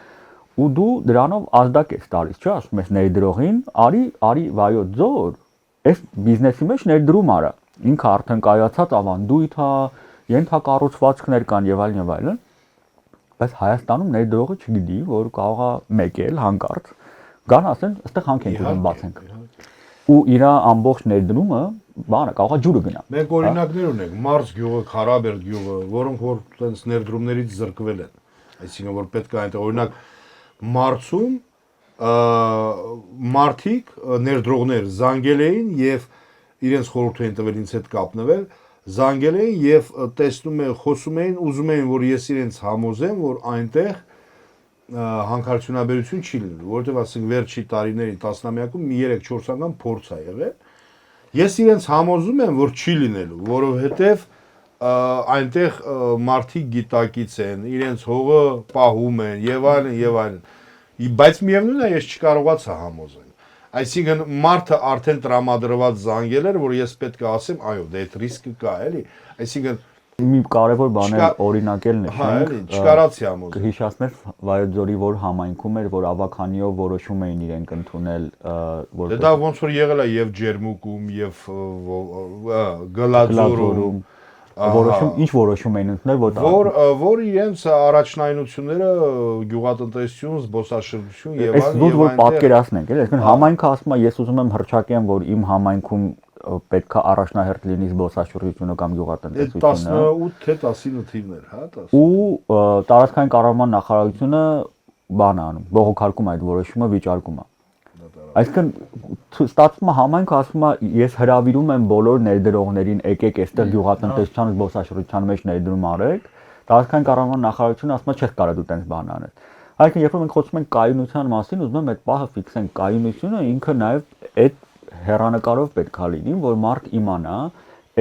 Speaker 2: ու դու դրանով ազդակ ես տալիս, չէ՞, ասում ես ներդրողին, արի Վայոց ձոր, այս բիզնեսի մեջ ներդրում արա, ինքը արդեն կայացած ավանդույթ է, ենթակառուցվածքներ կան եւ այլն, բայց Հայաստանում ներդրողը չգիտի, որ կարող է մեկել հանկարծ գան ասեն, այստեղ հանք ենք ուզում բացենք։ Ու իր ամբողջ ներդրումը բանը կարող է ջուրը գնա։
Speaker 5: Մենք օրինակներ ունենք, Մարս գյուղը, Խարաբերդ գյուղը, որոնք որ տենց ներդրումներից զրկվել են։ Այսինքն որ պետք է այնտեղ օրինակ Մարսում մարդիկ ներդրողներ զանգել էին եւ իրենց խորհուրդ էին տվել ինձ հետ կապնվել, զանգել էին եւ տեսնում են, խոսում էին, ուզում էին որ ես իրենց համոզեմ, որ այնտեղ հանքարդյունաբերություն չի լինելու, որովհետեւ ասենք վերջի տարիների տասնամյակում մի 3-4 անգամ փորձ է եղել։ Ես իրենց համոզում եմ, որ չի լինելու, որովհետեւ այնտեղ մարդիկ գիտակից են, իրենց հողը պահում են եւ այլն, բայց միևնույնն է ես չկարողացա համոզել։ Այսինքն մարդը արդեն տրամադրված զանգել էր, որ ես պետք է ասեմ, այո, դե այդ ռիսկը կա, էլի։ Այսինքն
Speaker 2: մի կարևոր բան է օրինակել
Speaker 5: նշենք։ Հա, էլի, չկարացի համոզել։
Speaker 2: Կհիշացնես Վայոց ձորի որ համայնքում էր, որ ավականիով որոշում էին իրենք ընդունել
Speaker 5: որպես։ Դա ոնց որ եղել է եւ Ջերմուկում, եւ Գլաձորում։
Speaker 2: Ինչ որոշում էին ընդունել,
Speaker 5: որ իրենց առաջնայնությունները գյուղատնտեսություն, զբոսաշրջություն եւ
Speaker 2: այլն եւ որ պատկերացնենք, էլի, այսինքն համայնքը ասում է, ես ուզում եմ հրճակեմ, որ իմ համայնքում պետքա առաջնահերթ լինի զբոսաշրջությունը կամ գյուղատնտեսությունը։
Speaker 5: 18 թե 19 թիվներ, հա, 10։
Speaker 2: Ու տարածքային կառավարման նախարարությունը բան է անում, բողոքարկում այդ որոշումը վիճարկում է։ Այսինքն ստացվում է համայնքը ասում է ես հրավիրում եմ բոլոր ներդրողներին եկեք այստեղ գյուղատնտեսության զբոսաշրջության մեջ ներդրում արեք, տարածքային կառավարման նախարարությունը ասում է չեք կարող դու տենց բան անել։ Այսինքն երբ որ մենք խոսում ենք կայունության մասին, ուզում եմ այդ պահը ֆիքսենք, կայունությունը ինքը նաև այդ հեռանկարով պետք է լինի, որ մարդ իմանա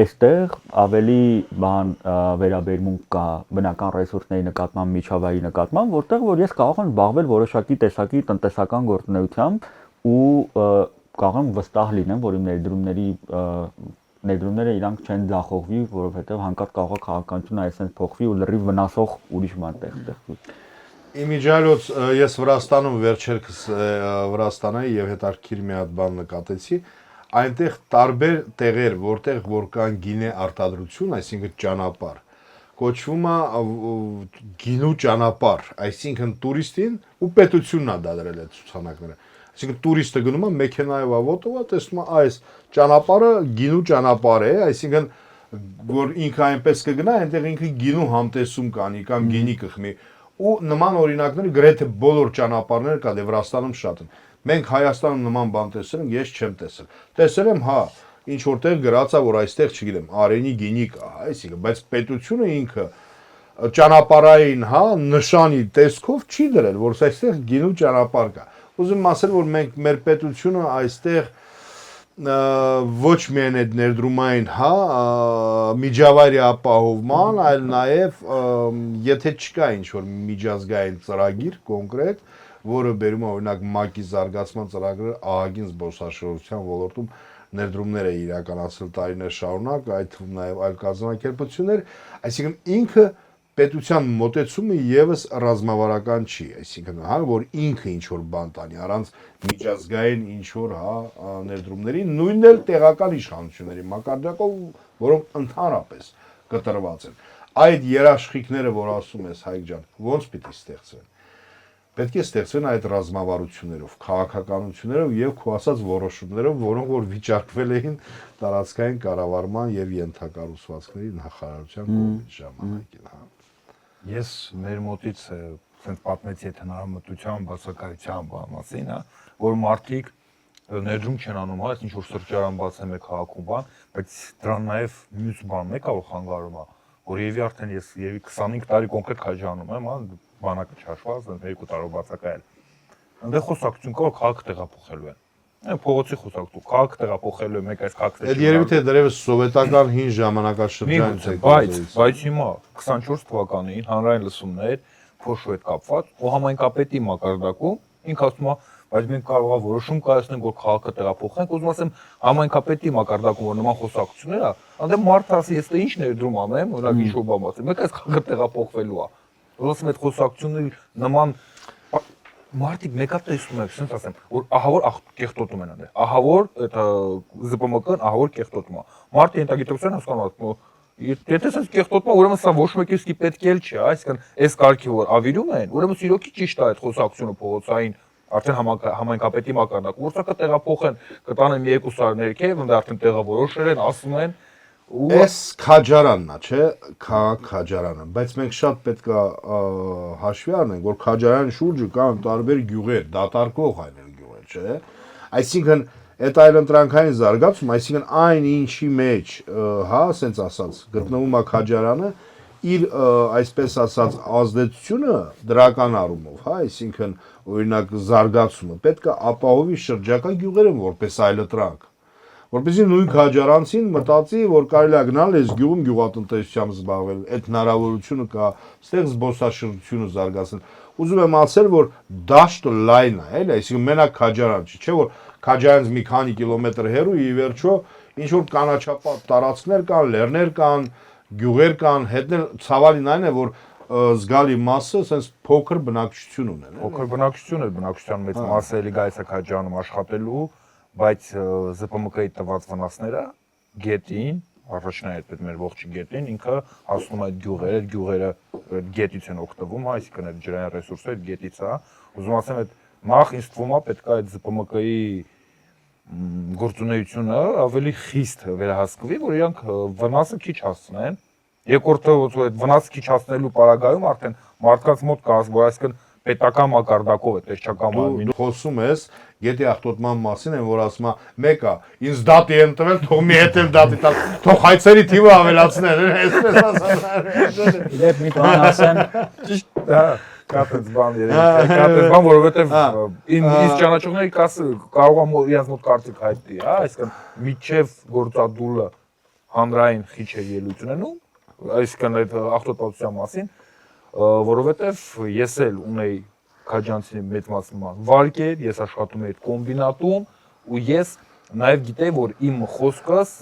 Speaker 2: այստեղ ավելի բան վերաբերմունք կա բնական ռեսուրսների նկատմամբ, միջավայրի նկատմամբ, որտեղ որ ես կարող եմ զբաղվել որոշակի տեսակի տնտեսական գործունեությամբ ու կարող եմ վստահ լինեմ, որ իմ ներդրումները իրանք չեն ձախողվի, որովհետև հանկարծ կարող է քաղաքականությունը այսպես փոխվի ու լրիվ վնասող ուրիշ բան տեղի։
Speaker 5: Իմիջիալոց ես Վրաստանում վերջերս Վրաստան եի եւ հետաքրքիր մի հատ բան նկատեցի, այնտեղ տարբեր տեղեր, որտեղ որ կան գինե արտադրություն, այսինքն ճանապարհ, կոչվում է գինու ճանապարհ, այսինքն տուրիստին ու պետությունն է դա դրել այդ ցուցանակները։ Այսինքն տուրիստը գնում է մեքենայով ավոտով, տեսնում է այս ճանապարհը գինու ճանապարհ է, այսինքն որ ինքը այնպես կգնա, այնտեղ ինքը գինու համտեսում կանի կամ գինի կխմի։ Ու նման օրինակները գրեթե բոլոր ճանապարհները կա, դե Վրաստանում շատ են։ Մենք Հայաստանում նման բան տեսել ենք, ես չեմ տեսել։ Տեսել եմ, հա, ինչ որտեղ գրած է, որ այստեղ, չգիտեմ, արենի գինի կա, հա, այսինքն, բայց պետությունը ինքը ճանապարհային, հա, նշանի տեսքով չի դրել, որ այստեղ գինու ճանապարհ կա։ Ուզում եմ ասել, որ մենք մեր պետությունը այստեղ ոչ միայն այդ ներդրումային, հա, միջավայրի ապահովման, այլ նաև եթե չկա ինչ-որ միջազգային ծրագիր կոնկրետ, որը բերում է օրինակ ՄԱԿ-ի զարգացման ծրագրը ահագին զբոսաշրջության ոլորտում ներդրումներ է իրականացրել տարիներ շարունակ, այդ թվում նաև այլ կազմակերպություններ, այսինքն ինքը պետության մոտեցումը եւս ռազմավարական չի, այսինքն հա որ ինքը ինչ որ բան տանի առանց միջազգային ինչ որ հա ներդրումների, նույնն էլ տեղական իշխանությունների մակարդակով, որոնք ընդհանրապես կտրված են։ Այդ երաշխիքները, որ ասում ես Հայկ ջան, ո՞նց պիտի ստեղծվեն։ Պետք է ստեղծվեն այդ ռազմավարություններով, քաղաքականություններով եւ քո ասած որոշումներով, որոնք որ վիճակվել էին տարածքային կառավարման եւ ենթակառուցվածքների նախարարության կողմից ժամանակին, հա։
Speaker 4: Ես մեր մոտից ասենք պատմեցի այդ հնարամտության բացակայության մասին, հա, որ մարդիկ ներդրում չեն անում, հա, ինչ որ սրճարան բացեմ է քաղաքում բան, բայց դրան նաև մյուս բանն է կարող խանգարում, հա, որ եւի արդեն ես եւի 25 տարի կոնկրետ քաջանում եմ, հա, բանակը չհաշված, 2 տարով բացակայել։ Այնտեղ խոսակցություն կա, որ քաղաքը տեղափոխելու են։ Այն փողոցի խոսակցություն, քաղաքը տեղափոխելու է, մեկ այս քաղաքը։
Speaker 5: Այդ երևի թե դեռևս սովետական հին ժամանակաշրջանից է։
Speaker 4: Բայց հիմա 24 թվականին հանրային լսումներ փոշու հետ կապված ու համայնքապետի մակարդակում ինքը ասում է, բայց մենք կարող ենք որոշում կայացնենք, որ քաղաքը տեղափոխենք, ուզում ասեմ համայնքապետի մակարդակում որ նման խոսակցություններ է, այնտեղ մարդը ասի, ես թե ինչ ներդրում անեմ, օրինակ ինչ որ բան ասեմ, մեկ այս քաղաքը տեղափոխվելու է։ Ոսում այդ խոսակցությունների նման մարդիկ մեկա տեսնում եք, ասենց ասեմ, որ ահա որ կեղտոտում են այնտեղ, ահա որ այդ ԶՊՄԿ-ն ահա որ կեղտոտում է։ Մարդը ենթագիտակցության հասկանում է, եթե ասես կեղտոտում է, ուրեմն սա ոչ մեկի իսկի պետք էլ չի, այսինքն այս կարգի որ ավիրում են, ուրեմն իրոքի ճիշտ է այդ խոսակցությունը փողոցային արդեն համայնքապետի մակարդակում, որ սա կտեղափոխեն, կտանեն մի 2 սար ներքև, ընդ արդեն տեղավորոշել են, ասում են
Speaker 5: Էս քաջարանն է, չէ, քաղաք քաջարանը, բայց մենք շատ պետք է հաշվի առնենք, որ քաջարանի շուրջը կան տարբեր գյուղեր, դատարկող այլ գյուղեր, չէ։ Այսինքն այդ այլընտրանքային զարգացում, այսինքն այն ինչի մեջ, հա, ասենց ասած, գտնվում է քաջարանը, իր այսպես ասած ազդեցությունը դրական առումով, հա, այսինքն օրինակ զարգացումը պետք է ապահովի շրջակա գյուղերը որպես այլընտրանք, որպեսզի նույն քաջարանցին մտածի, որ կարելի է գնալ այս գյուղում գյուղատնտեսությամբ զբաղվել, այդ հնարավորությունը կա, այստեղ զբոսաշրջությունը զարգացնել։ Ուզում եմ ասել, որ դաշտը լայն է, էլի, այսինքն մենակ քաջարան չի, չէ՞ որ քաջարանից մի քանի կիլոմետր հեռու ի վերջո ինչ որ կանաչապատ տարածքներ կան, լեռներ կան, գյուղեր կան, հետնել ցավալին այն է, որ զգալի մասը sense փոքր բնակչություն ունեն։
Speaker 4: Փոքր բնակչություն է, բնակչության մեծ մասը էլի գայս է քաջանում աշխատելու, բայց ԶՊՄԿ-ի տված վնասները գետին, առաջնահերթ այդ մեր ողջ գետին ինքը հասնում է այդ գյուղերը գետից են օգտվում, այսինքն այդ ջրային ռեսուրսը այդ գետից է։ Ուզում ասեմ այդ նախ ինձ թվում է պետք է այդ ԶՊՄԿ-ի գործունեությունը ավելի խիստ վերահսկվի, որ իրանք վնասը քիչ հասցնեն։ Երկրորդը որ այդ վնասը քիչ հասնելու պարագայում արդեն մարդկանց մոտ կա, որ այսինքն պետական մակարդակով է տեսչական մարմինը։
Speaker 5: Խոսում ես գետի ախտոտման մասին են, որ ասում է մեկը ինձ դատի են տվել, թող մի հետ էլ դատի տալ, թող հայցերի թիվը ավելացնեն, այսպես ասած։
Speaker 3: Իդեպ մի բան ասեմ,
Speaker 4: Ճիշտ, հա, կատեց բան երեք, որովհետև ինձ ճանաչողների կարող է իրենց մոտ կարծիք հայտնի, հա, այսինքն միջև գործադուլը հանրային քիչ է ելույթ ունենում, այսինքն այդ ախտոտվածության մասին, որովհետև ես էլ ունեի քաջանցի մեծ մասը վարկեր, ես աշխատում էի այդ կոմբինատում ու ես նաև գիտեի, որ իմ խոսքս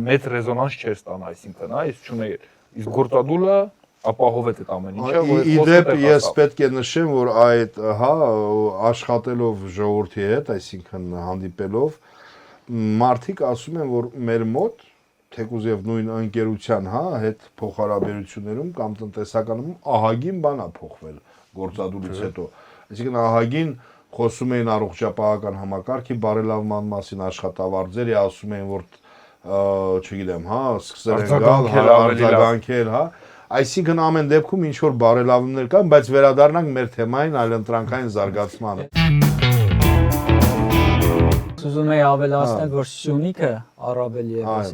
Speaker 4: մեծ ռեզոնանս չէր ստանա, այսինքն, հա, ես չունեի, իսկ գործադուլը ապահովեց այդ ամեն ինչը, որ
Speaker 5: իդեպ ես պետք է նշեմ, որ այդ, հա, աշխատելով ժողովրդի հետ, այսինքն հանդիպելով, մարդիկ ասում են, որ մեր մոտ թեկուզ եւ նույն ընկերության, հա, հետ փոխհարաբերություններում կամ տնտեսականում ահագին բան է փոխվել գործադուլից հետո։ Այսինքն ահագին խոսում էին առողջապահական համակարգի բարելավման մասին, աշխատավարձերի ասում էին, որ չգիտեմ, հա, սկսել են գալ, արձագանքել, հա։ Այսինքն ամեն դեպքում ինչ որ բարելավումներ կան, բայց վերադառնանք մեր թեմային այլընտրանքային զարգացմանը։
Speaker 3: Ուզում եի ավելացնել, որ Սյունիքը առավել ևս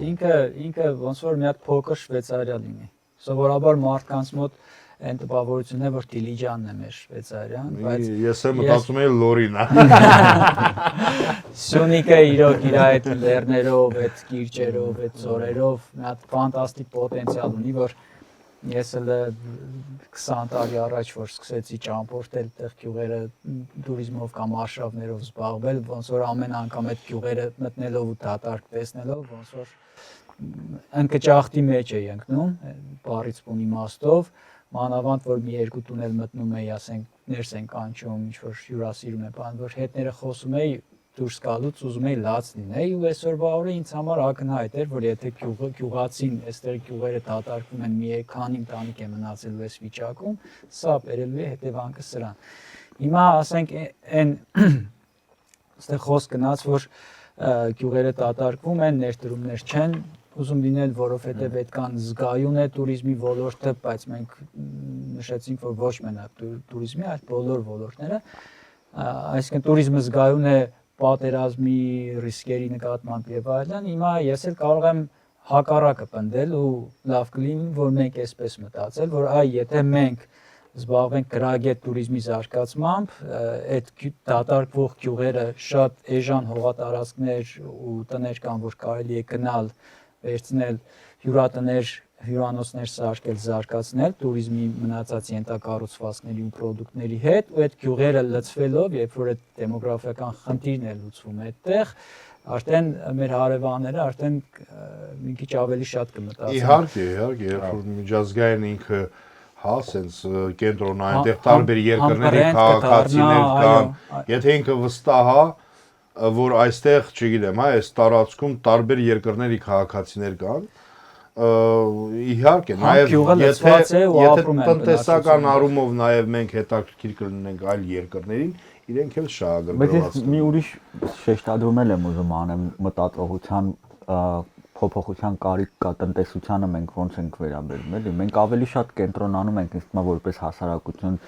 Speaker 3: ինքը ոնց որ մի հատ փոքր Շվեյցարիա լինի։ Սովորաբար մարդկանց մոտ այն տպավորությունն է, որ Դիլիջանն է մեր Շվեյցարիան, բայց
Speaker 5: ես եմ մտածում եի Լորին է։
Speaker 3: Սյունիքը իրոք իր այդ լեռներով, այդ կիրճերով, այդ ծորերով մի հատ ֆանտաստիկ պոտենցիալ ունի, որ ես էլ 20 տարի առաջ որ սկսեցի ճամփորդել այդտեղ գյուղերը туриզմով կամ արշավներով զբաղվել, ոնց որ ամեն անգամ այդ գյուղերը մտնելով ու դատարկ տեսնելով, ոնց որ ընկճախտի մեջ էի ընկնում, բառից բուն իմաստով, մանավանդ որ մի երկու տունել մտնում էի, ասենք ներս են կանչում, ինչ որ հյուրասիրում է, բան որ հետները խոսում էի դուրս գալուց ուզում էի լաց լինեի ու այսօրվա օրը ինձ համար ակնհայտ էր, որ եթե գյուղացին, այստեղ գյուղերը դատարկվում են, մի քանի ընտանիք է մնացելու այս վիճակում, սա բերելու է հետևանքը սրան։ Հիմա ասենք այն այստեղ խոսք գնաց, որ գյուղերը դատարկվում են, ներդրումներ չեն ուզում լինել, որովհետև այդքան զգայուն է туриզմի ոլորտը, բայց մենք նշեցինք, որ ոչ մենակ туриզմի, այլ բոլոր ոլորտները, այսինքն туриզմը զգայուն է պատերազմի ռիսկերի նկատմամբ եւ այլն, հիմա ես էլ կարող եմ հակառակը պնդել ու լավ կլինի, որ մենք այսպես մտածել, որ եթե մենք զբաղվենք գրագետ туриզմի զարգացմամբ, այդ դատարկվող գյուղերը շատ էժան հողատարածքներ ու տներ կան, որ կարելի է գնալ, վերցնել հյուրատներ, հյուրանոցներ սարքել, զարգացնել туриզմի մնացած ենթակառուցվածքների ու ապրանքների հետ, ու այդ գյուղերը լցվելով, երբ որ այդ դեմոգրաֆիական խնդիրն է լուծվում այդտեղ, արդեն մեր հարևանները արդեն մի քիչ ավելի շատ կմտածեն։
Speaker 5: Իհարկե, երբ որ միջազգային ինքը հա, սենց կենտրոնը այնտեղ տարբեր երկրների քաղաքացիներ կան, եթե ինքը վստահ է, որ այստեղ, չգիտեմ, հա, այս տարածքում տարբեր երկրների քաղաքացիներ կան, իհարկե, նաև եթե տնտեսական առումով նաև մենք հետաքրքիր կլինենք այլ երկրներին, իրենք էլ շահագրգռված
Speaker 2: կլինեն։ Բայց մի ուրիշ շեշտադրում եմ ուզում անեմ մտածողության փոփոխության կարիք կա տնտեսությանը մենք ոնց ենք վերաբերում, էլի։ Մենք ավելի շատ կենտրոնանում ենք ինձ թվում է որպես հասարակություն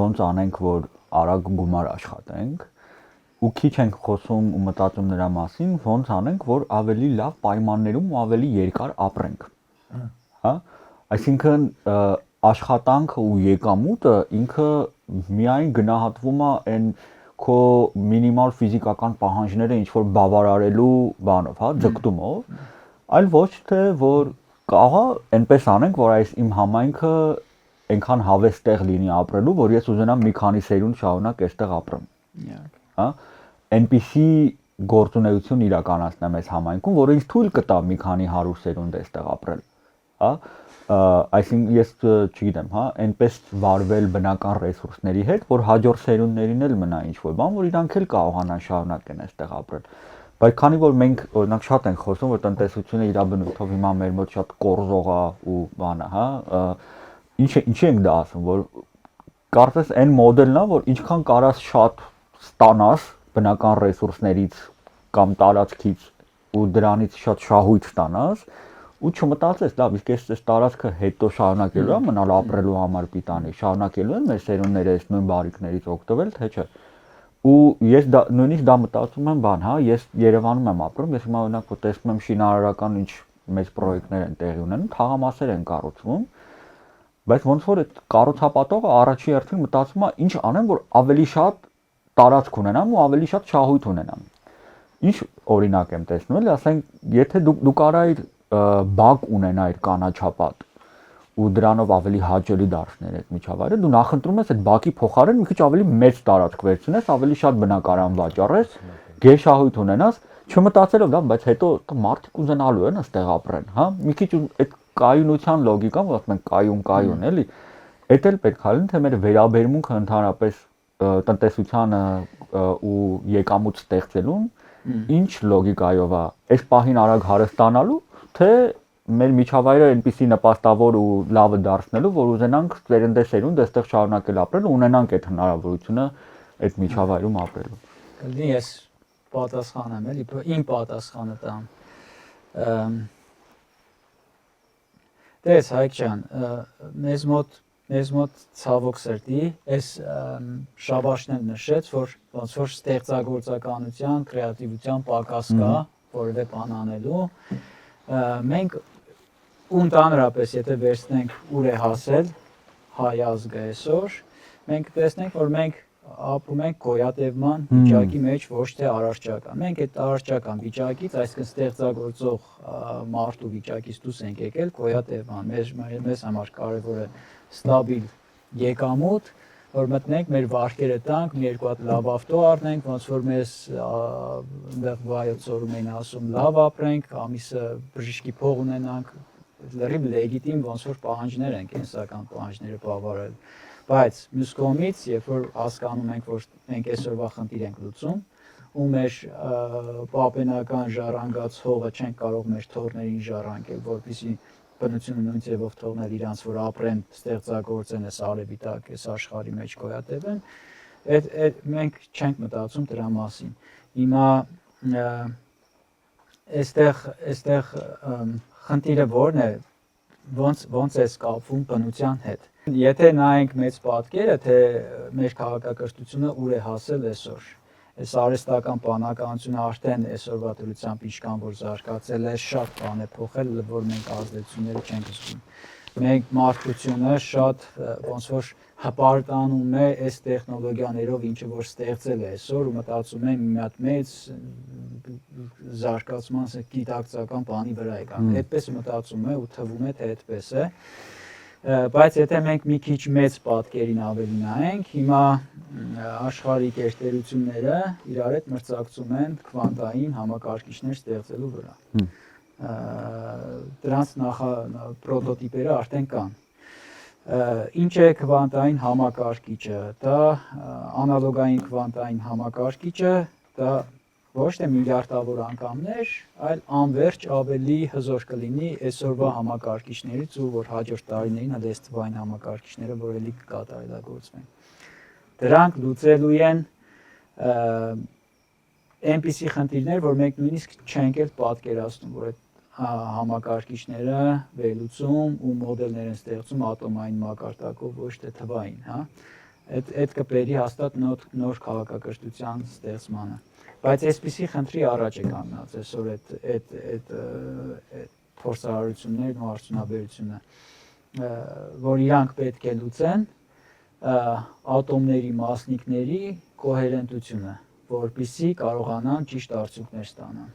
Speaker 2: ոնց անենք, որ արագ գումար աշխատենք, ու քիչ ենք խոսում ու մտածում նրա մասին, ոնց անենք, որ ավելի լավ պայմաններում ու ավելի երկար ապրենք։ Հա? Այսինքն աշխատանքը ու եկամուտը ինքը միայն գնահատվում է այն քո մինիմալ ֆիզիկական պահանջները ինչ որ բավարարելու բանով, հա, ձգտումով, այլ ոչ թե որ կաղա այնպես անենք, որ այս իմ համայնքը այնքան հավես տեղ լինի ապրելու, որ ես ուզենամ մի քանի սերունդ շարունակ այստեղ ապրեմ։ Հա, այնպիսի գործունեություն իրականացնեմ այս համայնքում, որը ինձ թույլ կտա մի քանի 100 սերունդ այստեղ ապրել։ Հա, այսինքն ես չգիտեմ, հա, այնպես վարվել բնական ռեսուրսների հետ, որ հաջորդ սերունդներին էլ մնա ինչ-որ բան, որ իրանք էլ կարողանան շարունակեն այստեղ ապրել։ Բայց քանի որ մենք օրինակ շատ ենք խոսում, որ տնտեսությունը իր բնույթով հիմա մեր մոտ շատ կորզող է ու բան է, հա, ինչի ենք դա ասում, որ կարծես այն մոդելն է, որ ինչքան կարաս շատ ստանաս բնական ռեսուրսներից կամ տարածքից ու դրանից շատ շահույթ ստանաս ու չմտածես, լավ, իսկ այս տարածքը հետո շարունակելու է մնալ ապրելու համար պիտանի, շարունակելու են մեր սերունդները այս նույն բարիքներից օգտվել, թե չէ։ Ու ես նույնիսկ դա մտածում եմ, բան, հա, ես Երևանում եմ ապրում, ես հիմա օրինակ որ տեսնում եմ շինարարական ինչ մեծ պրոյեկտներ են տեղի ունենում, թաղամասեր են կառուցվում, բայց ոնց որ այդ կառուցապատողը առաջի հերթին մտածում է ինչ անեմ, որ ավելի շատ տարածք ունենամ ու ավելի շատ շահույթ ունենամ։ Ինչ օրինակ եմ տեսնում, էլի, ասենք, եթե դու կարայիր բակ ունենայիր կանաչապատ ու դրանով ավելի հաճելի դարձնել այդ միջավայրը, դու նախընտրում ես այդ բակի փոխարեն մի քիչ ավելի մեծ տարածք վերցնես, ավելի շատ բնակարան վաճառես, գերշահույթ ունենաս, չմտածելով դա, բայց հետո մարդիկ ուզենալու են այստեղ ապրեն, հա, մի քիչ այդ կայունության լոգիկան, որ ասում են կայուն, էլի, դա էլ պետք է լինի, թե մեր վերաբերմունքը ընդհանրապես տնտեսությանը ու եկամուտ ստեղծելուն Ինչ լոգիկայով է, այս պահին արագ հարստանալու, թե մեր միջավայրը այնպեսի նպաստավոր ու լավը դարձնելու, որ ուզենանք ծերնդե սերունդ այստեղ շարունակել ապրել ու ունենանք այդ հնարավորությունը այդ միջավայրում ապրելու։
Speaker 3: Կլինի ես պատասխանեմ, էլի, իմ պատասխանը տամ։ Դες Հայկ ջան, մեզ մոտ ցավոք սրտի այս շաբաշներն նշեց, որ ոնց որ ստեղծագործականության, կրեատիվության պակաս կա, որևէ բան անելու։ Մենք ու ընդհանրապես եթե վերցնենք ուր է հասել հայ ազգը այսօր, մենք տեսնենք, որ մենք ապրում ենք գոյատևման վիճակի մեջ, ոչ թե առարճական։ Մենք այդ առարճական վիճակից, այսինքն ստեղծագործող մարդու վիճակից դուրս ենք եկել գոյատևման։ Մեզ համար կարևոր է ստաբիլ եկամուտ, որ մտնենք, մեր վարկերը տանք, մի երկու հատ լավ ավտո առնենք, ոնց որ մեզ այնտեղ վայոց օրում էին ասում, լավ ապրենք, ամիսը բժշկի փող ունենանք, լրիվ լեգիտիմ ոնց որ պահանջներ են, կենսական պահանջները բավարարել։ Բայց մյուս կողմից, երբ որ հասկանում ենք, որ մենք այսօրվա խնդիր ենք լուծում, ու մեր պապենական ժառանգած հողը չենք կարող մեր թորներին ժառանգել, որպեսզի բնությունը նույն ձևով թողնել իրանց, որ ապրեն, ստեղծագործեն, այս արևի տակ, այս աշխարհի մեջ գոյատևեն, մենք չենք մտածում դրա մասին։ Հիմա այստեղ խնդիրը որն է, ոնց է կապվում բնության հետ։ Եթե նայենք մեծ պատկերը, թե մեր քաղաքակրթությունը ուր է հասել այսօր, այս արհեստական բանականությունը արդեն այսօրվա դրությամբ ինչքան որ զարգացել է, շատ բան է փոխել, որ մենք ազդեցությունները չենք զգում։ Մենք մարդկությունը շատ ոնց որ հպարտանում է այս տեխնոլոգիաներով, ինչը որ ստեղծել է այսօր ու մտածում է մի հատ մեծ զարգացման գիտակցական բանի վրա է կան։ Այդպես մտածում է ու թվում է, թե այդպես է։ Բայց եթե մենք մի քիչ մեծ պատկերին ավելի նայենք, հիմա աշխարհի կերտերությունները իրար հետ մրցակցում են քվանտային համակարգիչներ ստեղծելու վրա։ Դրանց պրոտոտիպերը արդեն կան։ Ինչ է քվանտային համակարգիչը, դա անալոգային քվանտային համակարգիչը, դա ոչ թե միլիարդավոր անգամներ, այլ անվերջ ավելի հզոր կլինի այսօրվա համակարգիչներից ու որ հաջորդ տարիներին հենց թվային համակարգիչները որ էլի կկատարելագործվեն։ Դրանք լուծելու են այնպիսի խնդիրներ, որ մենք նույնիսկ չենք էլ պատկերացնում, որ այդ համակարգիչները վերլուծում ու մոդելներ են ստեղծում ատոմային մակարդակով, ոչ թե թվային, հա։ Այդ կբերի հաստատ նոր քաղաքակրթության ստեղծմանը։ Բայց այսպիսի խնդրի առաջ է կանգնած այսօր այդ փորձառություններն ու արդյունաբերությունը, որ իրանք պետք է լուծեն ատոմների մասնիկների կոհերենտությունը, որպեսզի կարողանան ճիշտ արդյունքներ ստանան։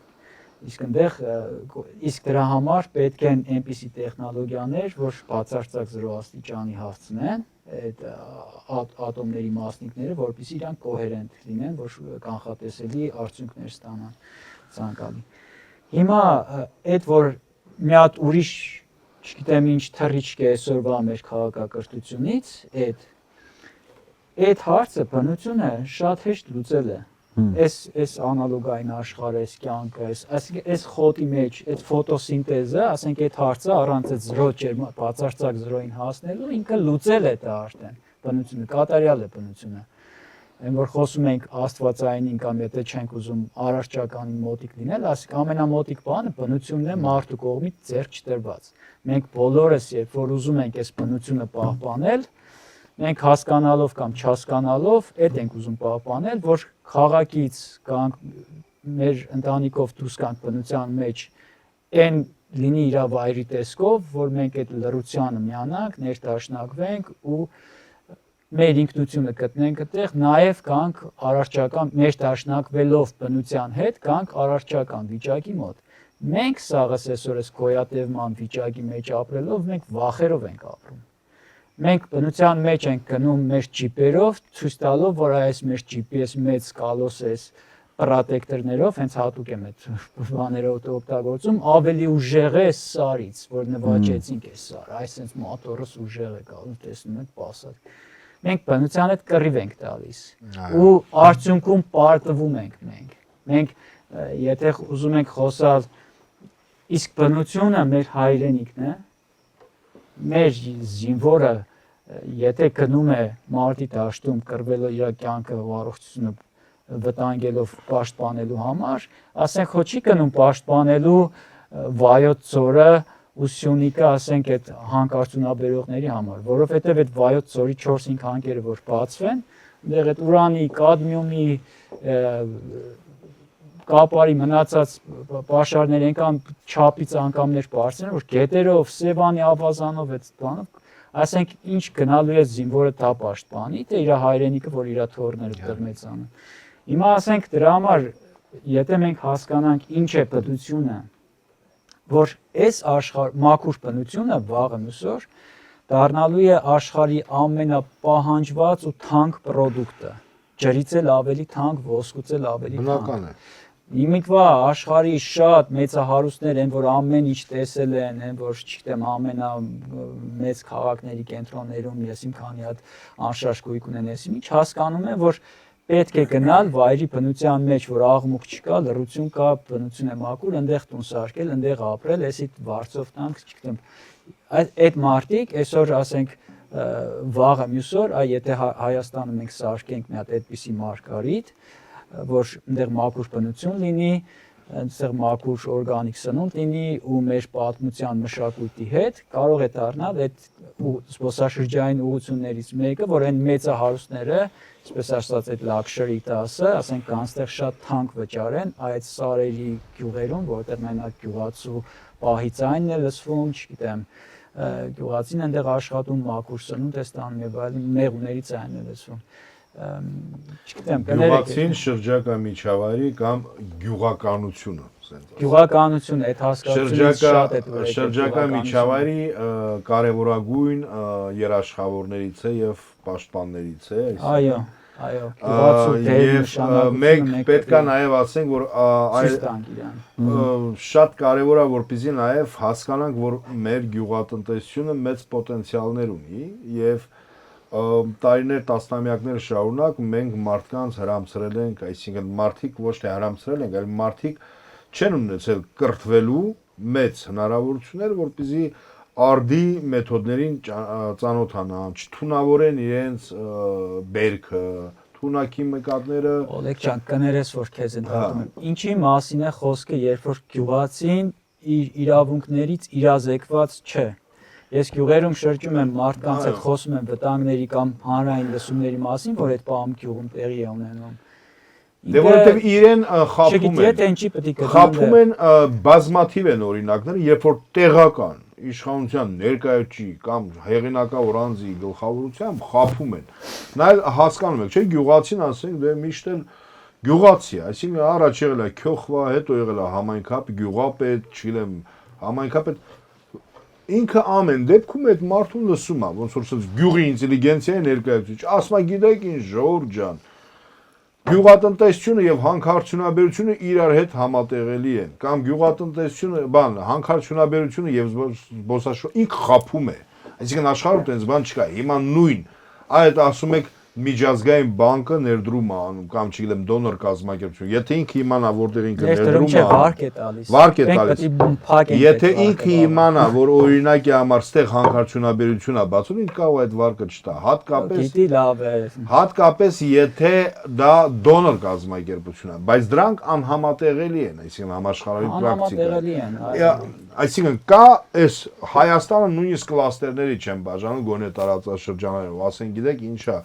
Speaker 3: Իսկ դրա համար պետք են այնպիսի տեխնոլոգիաներ, որ բացարձակ զրո աստիճանի հասցնեն այդ ատոմների մասնիկները, որպեսզի իրանք կոհերենտ լինեն, որ կանխատեսելի արդյունքներ ստանան ցանկալի։ Հիմա այդ որ մի հատ ուրիշ, չգիտեմ ինչ թռիչք է այսօրվա մեր քաղաքակրթությունից, այդ հարցը բնությունը շատ հեշտ լուծել է։ Այս անալոգային աշխարհը, այս կյանքը, այս խոտի մեջ, այդ ֆոտոսինտեզը, ասենք այդ հարցը առանց այդ զրո բացարձակ զրոյին հասնելու ինքը լուծել է դա արդեն։ Բնությունը կատարյալ է բնությունը։ Այն որ խոսում ենք աստվածային կամ եթե չենք ուզում առարճականի մոտիկ լինել, ասենք ամենամոտիկ բանը բնությունն է մարդու կողմից ձեռք չտրված։ Մենք բոլորս երբ որ ուզում ենք այս բնությունը պահպանել, մենք հասկանալով կամ չհասկանալով այդ ենք ուզում պահպանել, որ քաղաքից կամ մեր ընտանիքով դուրս գանք բնության մեջ այն լինի իր վայրի տեսքով, որ մենք այդ լռությանը միանանք, ներդաշնակվենք ու մեր ինքնությունը գտնենք այդտեղ, նաև կանք առարճական ներդաշնակվելով բնության հետ կանք առարճական վիճակի մոտ։ Մենք սաղս այսօր այս գոյատևման վիճակի մեջ ապրելով մենք վախերով ենք ապրում։ Մենք բնության մեջ ենք գնում մեր ճիպերով, ցույց տալով, որ այս մեր GPS մեծ կալոս է պրոտեկտորներով, հենց հատուկ եմ այդ բաներով օգտագործում, ավելի ուժեղ է սարից, որ նվաճեցինք այս սարը, այս հենց մոտորս ուժեղ է գալու, տեսնում եք, պասակ։ Մենք բնության հետ կռիվ ենք տալիս ու արդյունքում պարտվում ենք մենք։ Մենք եթե ուզում ենք խոսալ իսկ բնությունը մեր հայրենիքն է, մեր զինվորը եթե գնում է մարտի դաշտում կռվելով իր կյանքը ու առողջությունը վտանգելով պաշտպանելու համար, ասենք հո չի գնում պաշտպանելու վայոց ծորը ու Սյունիքը, ասենք այդ հանկարծունաբերողների համար, որովհետև այդ վայոց ծորի 4-5 հանկերը որ բացվեն, այնտեղ այդ ուրանի, կադմիումի, կապարի մնացած պաշարներ այնքան չափից անգամներ բարձր են, որ գետերով, Սևանի ավազանով այդ բանով, ասենք ինչ գնալու է զինվորը դա պաշտպանի, թե իր հայրենիքը, որ իր թոռները դրմեցանը։ Հիմա ասենք դրա համար, եթե մենք հասկանանք ինչ է պետությունը, որ այս մաքուր բնությունը վաղը մյուսօր դառնալու է աշխարհի ամենապահանջված ու թանկ պրոդուկտը, ջրից էլ ավելի թանկ, ոսկուց էլ ավելի թանկ։
Speaker 5: Բնական է։
Speaker 3: Հիմիկվա աշխարհի շատ մեծահարուստներ են, որ ամեն ինչ տեսել են, որ չգիտեմ ամենամեծ քաղաքների կենտրոններում ես իմ քանի հատ անշարժ գույք ունեն, ես ինչ հասկանում եմ, որ պետք է գնալ վայրի բնության մեջ, որ աղմուկ չկա, լռություն կա, բնություն է մաքուր, այնտեղ տուն սարքել, այնտեղ ապրել, էսի վարձով տանք, չգիտեմ։ Այդ մարդիկ այսօր ասենք վաղը մյուսօր, եթե Հայաստանում մենք սարքենք մի հատ այդպիսի մարգարիտ, որ այնտեղ մաքուր բնություն լինի, այնտեղ մաքուր օրգանիկ սնունդ լինի ու մեր պատմության մշակույթի հետ կարող է դառնալ այդ զբոսաշրջային ուղղություններից մեկը, որ այն մեծահարուստները, այսպես ասած այդ luxury տասը, ասենք կանստեղ շատ թանկ վճարեն այդ սարերի գյուղերում, որտեղ մենակ գյուղացու պահից այնն է լսվում, չգիտեմ, գյուղացին այնտեղ աշխատում մաքուր սնունդ է ստանում եւ այլն, մեղուներից այնն է լսվում։ Չգիտեմ,
Speaker 5: գյուղացին շրջակա միջավայրի կամ գյուղականությունը,
Speaker 3: գյուղականությունը այդ հասկացությունից շատ է դուրս։
Speaker 5: Շրջակա միջավայրի կարևորագույն երաշխավորներից է եւ պաշտպաններից է,
Speaker 3: Այո, գյուղացու դերն նշանակությունը
Speaker 5: մենք պետք է նաեւ ասենք, որ շատ կարևոր է որպեսզի նաեւ հասկանանք, որ մեր գյուղատնտեսությունը մեծ պոտենցիալներ ունի եւ տարիներ, տասնամյակներ շարունակ մենք մարդկանց հրամցրել ենք, այսինքն մարդիկ ոչ թե հրամցրել ենք, այլ մարդիկ չեն ունեցել կրթվելու մեծ հնարավորություններ, որպեսզի արդի մեթոդներին ծանոթանան, չթունավորեն իրենց բերքը, թունակի մկատները։
Speaker 3: Օլեգ ջան, կներես որ քեզ ընդհատում եմ։ Ինչի մասին է խոսքը, երբ որ գյուղացին իր իրավունքներից իրազեկված չէ։ Ես գյուղերում շրջում եմ մարդկանց հետ խոսում եմ վտանգների կամ հանրային լսումների մասին, որ այդ պահում գյուղում տեղի է ունենում։
Speaker 5: Դե որովհետև իրեն խաբում
Speaker 3: Չգիտի թե ինչի պետք է
Speaker 5: խաբում են բազմաթիվ են օրինակները, երբ որ տեղական իշխանության ներկայացի կամ հեղինակավոր անձի գլխավորությամբ խաբում են։ Նայել հասկանում եք, չէ՞ գյուղացին ասենք դե միշտ էլ գյուղացի, այսինքն առաջ եղել է քյոխվա, հետո եղել է համայնքապետ, գյուղապետ, չգիտեմ, համայնքապետ ինքը ամեն դեպքում այդ մարդուն լսում է, ոնց որ գյուղի ինտելիգենցիայի ներկայացուցիչ, ասում է գիտեք ինչ ժողովուրդ ջան, գյուղատնտեսությունը եւ հանքարդյունաբերությունը իրար հետ համատեղելի են, կամ գյուղատնտեսությունը, հանքարդյունաբերությունը եւ զբոսաշրջությունը ինքը խափում է, այսինքն աշխարհում տենց բան չկա, հիմա նույն, այդ ասում եք միջազգային բանկը ներդրում է անում կամ չգիտեմ դոնոր կազմակերպություն, եթե ինքը իմանա որտեղ ինքը ներդրում է անում, վարկ է տալիս, եթե ինքը իմանա որ օրինակի համար ստեղ հանքարդյունաբերություն է բացում, ինքը կարող է այդ վարկը չտա, հատկապես եթե դա դոնոր կազմակերպություն է, բայց դրանք անհամատեղելի են, այսինքն համաշխարհային պրակտիկա։ Այսինքն կա այս Հայաստանը նույնիսկ կլաստերների չեն բաժանում գոնե տարածաշրջաններով, ասեն գիտեք ինչա,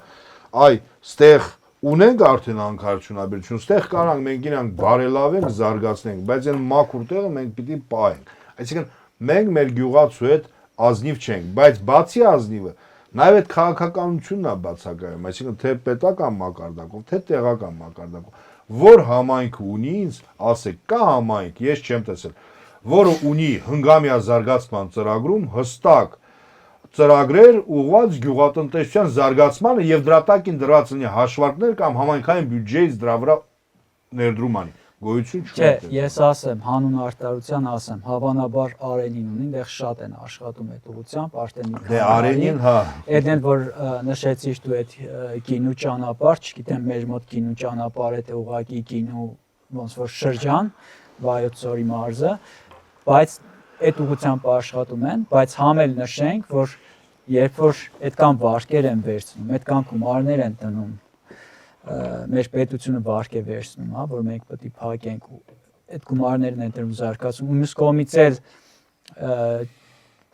Speaker 5: այ ստեղ ունենք արդեն հանքարդյունաբերություն, ստեղ կարանք մենք իրանք բարելավենք, զարգացնենք, բայց այն մաքուր տեղը մենք պիտի պահենք։ Այսինքն մենք մեր գյուղացու հետ ազնիվ չենք, բայց բացի ազնիվը նաև այդ քաղաքականությունն է բացակայում, այսինքն թե պետական մակարդակով, թե տեղական մակարդակով, որ համայնքը ունի, ինձ ասեք, կա համայնք, ես չեմ տեսել, որը ունի հնգամյա զարգացման ծրագրում հստակ ծրագրեր ուղղված գյուղատնտեսության զարգացմանը եւ դրա տակին դրած լինի հաշվարկներ կամ համայնքային բյուջեից դրա վրա ներդրում անի։ Գոյություն չկա։
Speaker 3: Չէ, ես ասեմ, հանուն արտարության ասեմ, հավանաբար Արենին ունի, այնտեղ շատ են աշխատում այդ ուղղությամբ, արդեն մի քանի։
Speaker 5: Դե Արենին, հա։
Speaker 3: Այդն էլ որ նշեցիր դու այդ գինու ճանապարհ, չգիտեմ, մեր մոտ գինու ճանապարհը թե ուղղակի գինու ոնց որ շրջան Վայոց ձորի մարզը, բայց այդ ուղղությամբ աշխատում են, բայց համել նշենք, որ երբ որ այդքան վարկեր են վերցնում, այդքան գումարներ են տնում, մեր պետությունը վարկ է վերցնում, հա, որ մենք պետք է փակենք ու այդ գումարներն են դրում զարգացում, ու մյուս կողմից էլ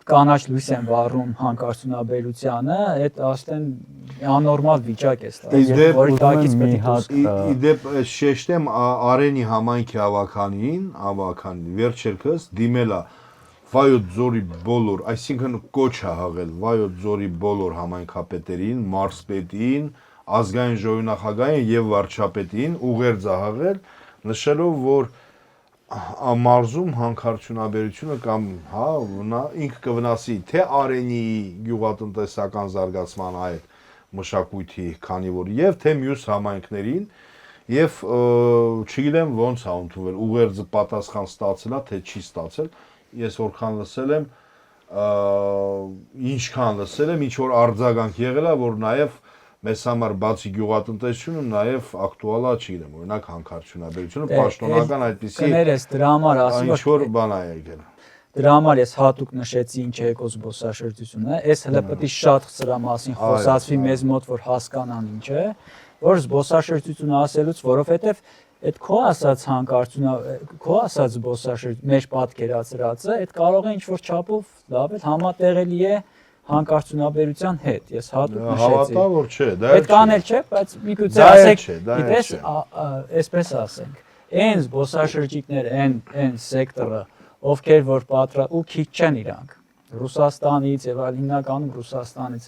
Speaker 3: կանաչ լույս են վառում հանքարդյունաբերությանը, այդ ասեն աննորմալ վիճակ է ստացվում, որ տակից պետք է
Speaker 5: իդեպ շեշտեմ Արենի համայնքի ավականին, վերջերքս դիմելա Վայոց ձորի բոլոր, այսինքն կոչ է հաղել Վայոց ձորի բոլոր համայնքապետերին, մարզպետին, ազգային ժողովի նախագահին եւ վարչապետին ուղերձ հաղել, նշելով, որ մարզում հանքարդյունաբերությունը կամ հա ինքը կվնասի թե Արենի գյուղատնտեսական զարգացման այդ մշակույթի, քանի որ եւ թե մյուս համայնքներին եւ չգիտեմ ոնց է ընդունվել ուղերձը պատասխան ստացել է թե չի ստացել ես որքան լսել եմ ինչքան լսել եմ ինչ որ արձագանք եղել է որ նաեւ մեզ համար բացի գյուղատնտեսությունը նաև ակտուալ է, չգիտեմ, օրինակ հանքարդյունաբերությունը, պաշտոնական այդպիսի
Speaker 3: կներես դրա համար ասում
Speaker 5: ինչ որ բան է եկել։
Speaker 3: Դրա համար ես հատուկ նշեցի ինչ է էկոզբոսաշրջությունը, այս հələ պետք է շատ սրա մասին խոսացվի մեզ մոտ, որ հասկանան ինչ է, որ զբոսաշրջությունը ասելուց, որովհետև այդ քո ասած քո ասած զբոսաշրջություն, մեր պատկերացրածը, այդ կարող է ինչ որ չափով լավ է, համատեղելի է հանքարդյունաբերության հետ, ես հատուկ նշեցի։
Speaker 5: Հավատա որ չէ, դա
Speaker 3: Պետք անել չէ, բայց միգուցե ասեք, գիտես, այսպես ասենք, այն զբոսաշրջիկներ, այն սեկտորը, ովքեր որ ու քիչ չեն իրանք, Ռուսաստանից եւ այլ հիմնականում Ռուսաստանից,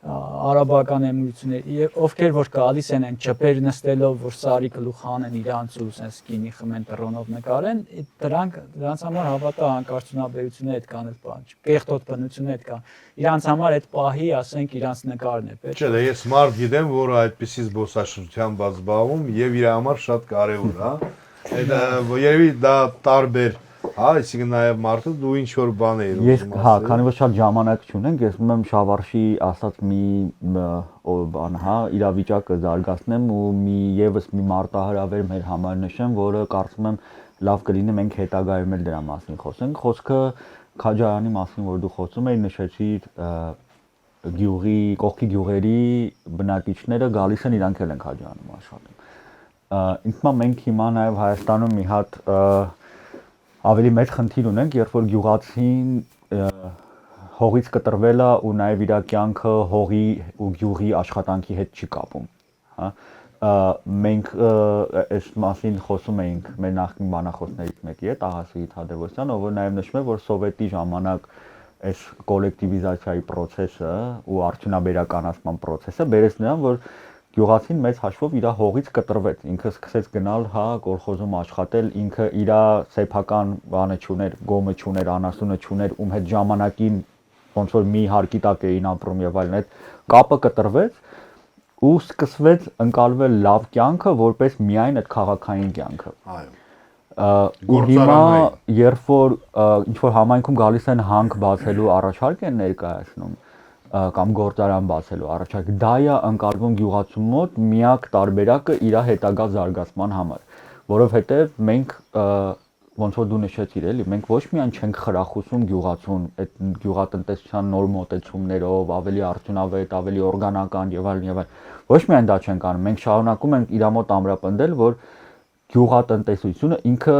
Speaker 3: արաբական էմիրություններ, ովքեր որ գալիս են այն ճպեր նստելով, որ սարի գլուխ հանեն իրանց ու sense գինի խմեն տրոնով նկարեն, դրանց համար հավատա հանքարդյունաբերությունը այդքան էլ բան չի, կեղտոտ բնությունը այդքան, իրանց համար այդ պահի, ասենք, իրանց նկարն է պետք։
Speaker 5: Չէ, դա ես մարդ գիտեմ, որ այդպիսի զբոսաշրջությամբ զբաղվում եւ իր համար շատ կարեւոր, հա։ Այդ երևի դա տարբեր Հա, այսինքն նաև մարդը դու ինչ որ բան ես
Speaker 2: ուզում ասել։ Հա, քանի որ շատ ժամանակ չունենք, ես ուզում եմ Շավարշի ասած մի բան, հա, իրավիճակը զարգացնեմ ու եւս մի մարտահրավեր մեր համար նշեմ, որը կարծում եմ լավ կլինի մենք հետագայում էլ դրա մասին խոսենք։ Խոսքը Քաջարյանի մասին, որ դու խոսում ես, նշեցիր գյուղի, կողքի գյուղերի բնակիչները գալիս են իրանք էլ են Քաջարյանում աշխատում։ Ինձ թվում է մենք հիմա նաև Հայաստանում մի հատ ավելի մեծ խնդիր ունենք, երբ որ գյուղացին հողից կտրվել է ու նաև իր կյանքը հողի ու գյուղի աշխատանքի հետ չի կապում, հա։ Մենք այս մասին խոսում էինք մեր նախկին բանախոսներից մեկի հետ, Ահասի Թադևոսյան, ով նաև նշում է, որ սովետի ժամանակ այս կոլեկտիվիզացիայի process-ը ու արդյունաբերականացման process-ը բերեց նրան, որ գյուղացին մեծ հաշվով իր հողից կտրվեց, ինքը սկսեց գնալ, հա, կոլխոզում աշխատել, ինքը իր սեփական բանը չուներ, գոմը չուներ, անասունը չուներ, ում հետ ժամանակին ոնց որ մի հարկի տակ էին ապրում եւ այլն, այդ կապը կտրվեց ու սկսվեց ընկալվել լավ կյանքը, որպես միայն այդ քաղաքային կյանքը։
Speaker 5: Այո։
Speaker 2: Ու հիմա երբ որ ինչ որ համայնքում գալիս են հանք բացելու առաջարկ են ներկայացնում, կամ գործարան բացելու առաջարկ, դա է ընկալվում գյուղացու մոտ միակ տարբերակը իր հետագա զարգացման համար, որովհետև մենք ոնց որ դու նշեցիր էլի, մենք ոչ միայն չենք խրախուսում գյուղացուն այդ գյուղատնտեսության նոր մոտեցումներով, ավելի արդյունավետ, ավելի օրգանական եւ այլն, ոչ միայն դա չենք անում, մենք շարունակում ենք իր մոտ ամրապնդել, որ գյուղատնտեսությունը ինքը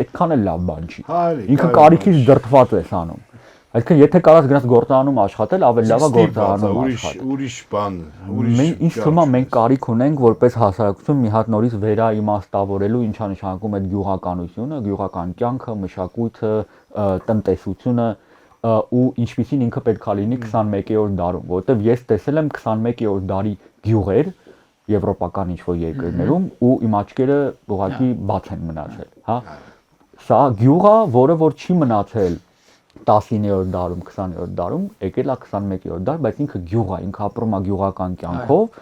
Speaker 2: այդքան էլ լավ բան չի։ Ինքը կարիքից դրդված է անում։ Այսինքն եթե կարաս գնաս գործարանում աշխատել, ավելի լավ է գործարանում աշխատել։
Speaker 5: Ուրիշ բան,
Speaker 2: Մենք ինչ թվում է մենք կարիք ունենք որպես հասարակություն մի հատ նորից վերաիմաստավորելու ինչա նշանակում այդ գյուղականությունը, գյուղական կյանքը, մշակույթը, տնտեսությունը ու ինչպիսին ինքը պետք է լինի 21-րդ դարում, որովհետև ես տեսել եմ 21-րդ դարի գյուղեր եվրոպական ինչ-որ երկրներում ու իմ աչքերը ուղղակի բաց են մնացել, հա։ Սա գյուղը, որը որ չի մնացել 19-րդ դարում, 20-րդ դարում, եկել է 21-րդ դար, բայց ինքը գյուղ է, ինքը ապրում է գյուղական կյանքով,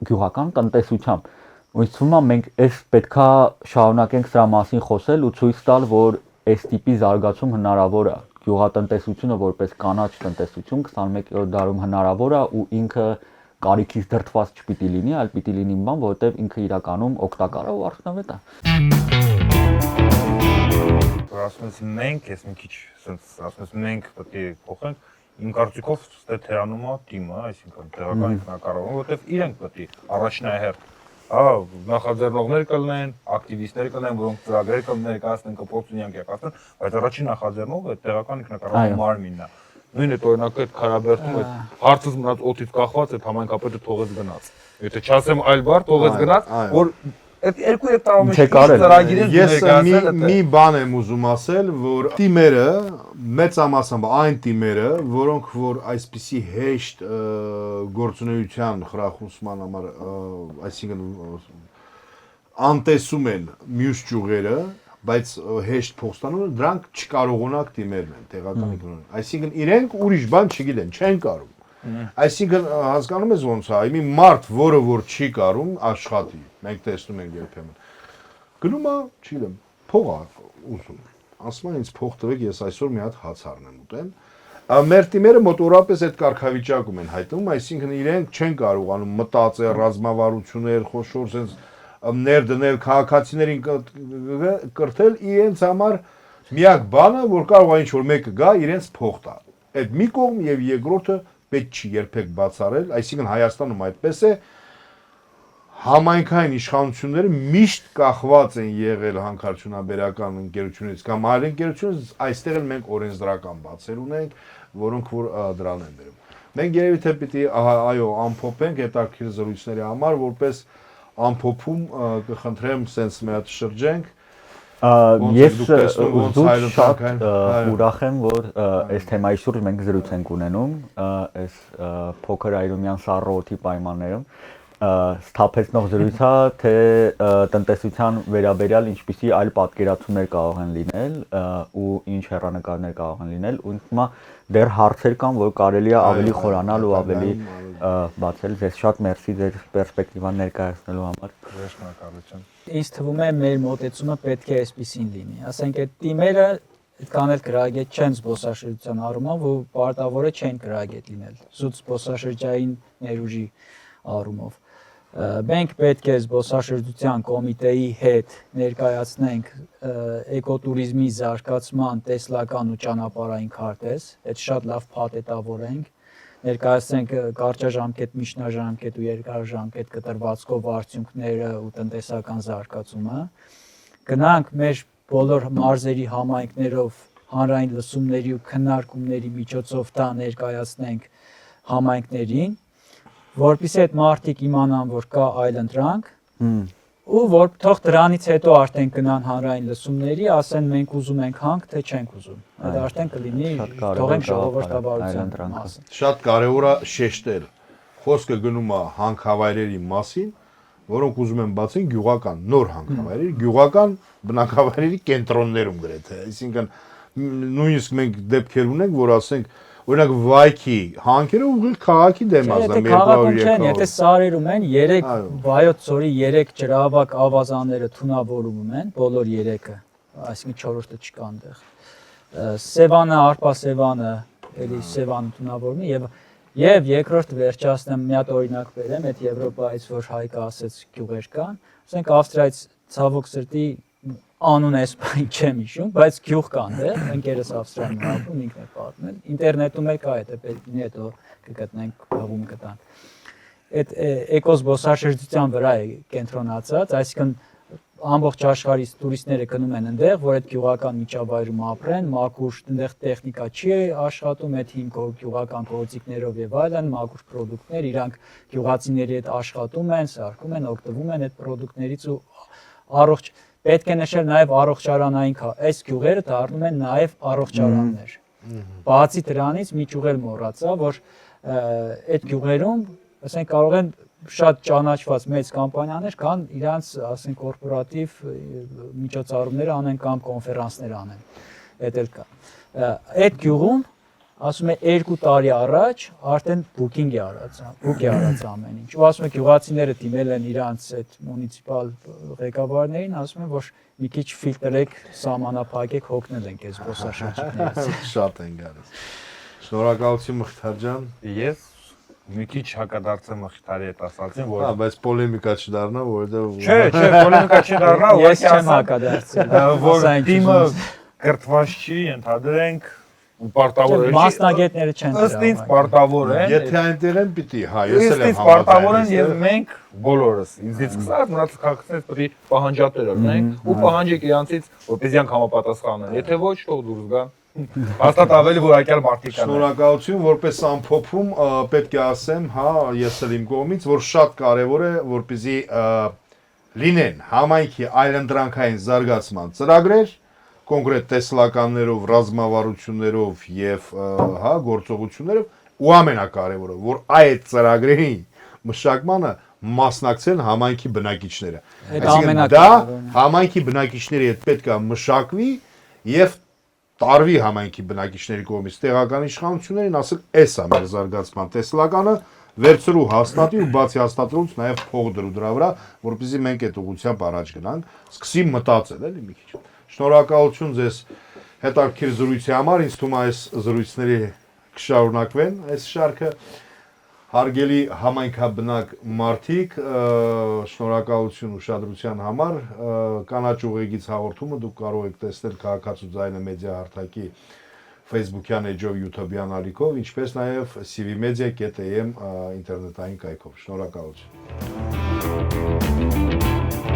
Speaker 2: գյուղական տնտեսությամբ։ Ու ինձ թվում է մենք այս պետքա շարունակենք սրա մասին խոսել ու ցույց տալ, որ այս տիպի զարգացում հնարավոր է։ Գյուղատնտեսությունը որպես կանաչ տնտեսություն 21-րդ դարում հնարավոր է ու ինքը կարիքից դրդված չպիտի լինի, այլ պիտի լինի մի բան, որովհետև ինքը իրականում օգտակար է ու արդյունավետ է։
Speaker 4: Ասում ես մենք, ես մի քիչ ասենց ասում ես մենք պետք է փոխենք, իմ կարծիքով ստե թերանում է թիմը, այսինքն տեղական ինքնակառավարումը, որովհետև իրենք պետք է առաջնահերթ նախաձեռնողներ կլինեն, ակտիվիստներ կլինեն, որոնք ծրագրեր կներկայացնեն, կփոխություններ կկայացնեն, բայց առաջին նախաձեռնողը տեղական ինքնակառավարման մարմինն է։ Նույն այդ օրինակը այդ Քարաբերդում այդ հարցից մնաց օդից կախված այդ համայնքապետը թողեց գնաց։ Եթե չասեմ այլ բառ, թողեց գնաց, որ այդ 2-3 տարի մեջ ծրագիրը
Speaker 5: ես մի բան եմ ուզում ասել, որ թիմերը մեծամասամբ այն թիմերը, որոնք որ այսպիսի հեշտ գործունեության խրախուսման համար, այսինքն անտեսում են մյուս ճյուղերը, բայց հեշտ փող ստանում, դրանք չկարողանակ թիմերն են տեղական էկոնոմիկան։ Այսինքն իրենք ուրիշ բան չգիտեն, չեն կարող։ Այսինքն հասկանում ես ոնց է, մի մարդ, որը որ չի կարում աշխատի, մենք տեսնում ենք երբեմն։ Գնում է, չգիտեմ, փող ուզում։ Ասում են ինձ փող տվեք, ես այսօր մի հատ հաց առնեմ ուտեմ։ Մեր թիմերը մոտորապես այդ կարգավիճակում են հայտնվում, այսինքն իրենք չեն կարողանում մտածել, ռազմավարություններ, խոշոր sense ներդնել քաղաքացիներին կրթել իրենց համար միակ բանը, որ կարող է ինչ-որ մեկը գա իրենց փող տա։ Այդ մի կողմ եւ երկրորդը պետք չի երբեք բացառել, այսինքն Հայաստանում այդպես է համայնքային իշխանությունները միշտ կախված են եղել հանքարդյունաբերական ընկերությունից կամ այլ ընկերությունից, այստեղ էլ մենք օրենսդրական բացեր ունենք, որոնք որ դրան են բերում։ Մենք երևի թե պիտի այո ամփոփենք հետաքրքիր զրույցների համար, որպես ամփոփում կխնդրեմ սենց մի հատ շրջենք։
Speaker 2: Ես զուտ շատ ուրախ եմ, որ այս թեմայի շուրջ մենք զրույց ենք ունենում, այս փոքր այրումյան սառոթի պայմաններում սթափեցնող զրույցա, թե տնտեսության վերաբերյալ ինչպիսի այլ պատկերացումներ կարող են լինել ու ինչ հեռանկարներ կարող են լինել ու հիմա դեռ հարցեր կան, որ կարելի է ավելի խորանալ ու ավելի բացել։ Ձեզ շատ մերսի ձեր պերսպեկտիվան ներկայացնելու համար։
Speaker 4: Շնորհակալություն։
Speaker 3: Ինձ թվում է մեր մոտեցումը պետք է այսպեսին լինի։ Ասենք այդ թիմերը այդքան էլ գրագետ չեն զբոսաշրջության առումով ու պարտավորը չեն գրագետ լինել։ Զուտ զբոսաշրջային ներուժի առումով։ Մենք պետք է զբոսաշրջության կոմիտեի հետ ներկայացնենք էկոտուրիզմի զարգացման տեսլական ու ճանապարհային քարտեզ, այդ շատ լավ փաթեթավորենք, ներկայացնենք կարճաժամկետ, միջնաժամկետ ու երկարաժամկետ կտրվածքով արդյունքները ու տնտեսական զարգացումը։ Գնանք մեր բոլոր մարզերի համայնքներով հանրային լսումների ու քննարկումների միջոցով դա ներկայացնենք համայնքներին, որպեսզի այդ մարդիկ իմանան, որ կա այլընտրանք, ու որ թող դրանից հետո արդեն գնան հանրային լսումների, ասեն մենք ուզում ենք հանք, թե չենք ուզում։ Այդ արդեն կլինի թողենք ժողովրդավարության մասը։
Speaker 5: Շատ կարևոր է շեշտել։ Խոսքը գնում է հանքավայրերի մասին, որոնք ուզում են բացեն գյուղական նոր հանքավայրեր, գյուղական բնակավայրերի կենտրոններում գրեթե։ Այսինքն նույնիսկ մենք դեպքեր ունենք, որ ասենք օրինակ վայքի հանքերը ուղիղ քաղաքի դեմ ազդում
Speaker 3: են 200 չեն, եթե սարերում են 3 վայոց ծորի 3 ջրավակ ավազանները թունավորում են, բոլոր 3-ը, այսինքն 4-ը չկա այնտեղ։ Սևանը, Արփասևանը, էլի Սևանը թունավորում է եւ երկրորդ վերջացնեմ մի հատ օրինակ բերեմ, այդ Եվրոպայից որ Հայկը ասեց գյուղեր կան, ասենք Ավստրիայից ցավոք սրտի անուն էսպայն չեմ հիշում, բայց գյուղ կան դե, ընկերս Ավստրիայում ապրում, ինքն է պատմել, ինտերնետում էլ կա, եթե պետք լինի, հետո կգտնենք, բաղում կտան։ Այդ էկոզբոսաշրջության վրա է կենտրոնացած, այսինքն ամբողջ աշխարհից տուրիստները գնում են այնտեղ, որ այդ գյուղական միջավայրում ապրեն, մաքուր այնտեղ տեխնիկա չի աշխատում, այդ հիմքով գյուղական գործիքներով եւ այլն, մաքուր պրոդուկտներ, իրանք գյուղացիների հետ աշխատում են, սարքում են, օգտվում են այդ պրոդուկտներից ու առողջ պետք է նշել նաև առողջարանային այս գյուղերը դառնում են նաև առողջարաններ։ Բացի դրանից մի ճյուղ էլ մոռացա, որ այդ գյուղերում, ասենք կարող են շատ ճանաչված մեծ կամպանիաներ կան, իրանց, ասենք կորպորատիվ միջոցառումներ անեն կամ կոնֆերանսներ անեն։ Այդ էլ կա։ Այդ գյուղում ասում է 2 տարի առաջ արդեն բուկինգ է արած ամեն ինչ։ Ու ասում է գյուղացիները դիմել են իրանց այդ մունիցիպալ ղեկավարներին, ասում են որ մի քիչ ֆիլտրեք, սահմանափակեք, հոգնել ենք այս զբոսաշրջիկներից։
Speaker 5: Շատ են գալիս։ Շնորհակալություն Մխիթար ջան։
Speaker 4: Ես մի քիչ հակադարձեմ Ղիթարի հետ ասացին, որ
Speaker 5: Հա, բայց պոլեմիկա չդառնա, որովհետեւ
Speaker 4: Չէ, պոլեմիկա չի դառնա,
Speaker 3: Ես չեմ հակադարձել։
Speaker 4: որ
Speaker 3: Ասա,
Speaker 4: թիմը կրթված չի, ընդհանրենք ու պարտավոր է։
Speaker 3: Մասնագետները չեն
Speaker 4: Ըստ ինձ պարտավոր են։
Speaker 5: եթե այնտեղ են պիտի, հա, ես էլ
Speaker 4: Ըստ
Speaker 5: եմ
Speaker 4: ինձ պարտավոր են
Speaker 5: համաձայն,
Speaker 4: եւ մենք բոլորս ինձից սկսած մնացած քաղաքացիներից պետք է պահանջատեր լինենք ու պահանջեք իրանցից, որպեսզի անք համապատասխանեն։ Եթե ոչ, թող դուրս գան։ Հաստատ ավելի որակյալ մարդիկ կան։
Speaker 5: Շնորհակալություն, որպես ամփոփում պետք է ասեմ, հա, ես էլ իմ կողմից, որ շատ կարևոր է, որպեսզի լինեն համայնքի այլընտրանքային զարգացման ծրագրեր, կոնկրետ տեսլականներով, ռազմավարություններով եւ հա գործողություններով ու ամենակարևորը, որ այդ ծրագրերի մշակմանը մասնակցեն համայնքի բնակիչները։ Դա համայնքի բնակիչների հետ պետք է մշակվի եւ տարվի համայնքի բնակիչների կողմից տեղական իշխանություններին ասել, էս է մեր զարգացման տեսլականը, վերցրու հաստատի ու բացի հաստատելուց նաև փող դրու դրա վրա, որպեսզի մենք այդ ուղղությամբ առաջ գնանք, սկսի մտածել էլի մի քիչ։ Շնորհակալություն ձեզ հետաքրքիր զրույցի համար, ինձ թվում է այս զրույցների կշարունակվեն այս շարքը։ Հարգելի համայնքաբնակ մարդիկ, շնորհակալություն ուշադրության համար, կանաչ ուղեգից հաղորդումը դուք կարող եք տեսնել Քաղաքացու ձայնը մեդիա հարթակի Facebook-յան էջով, YouTube-յան ալիքով, ինչպես նաև cvmedia.am ինտերնետային կայքով։ Շնորհակալություն։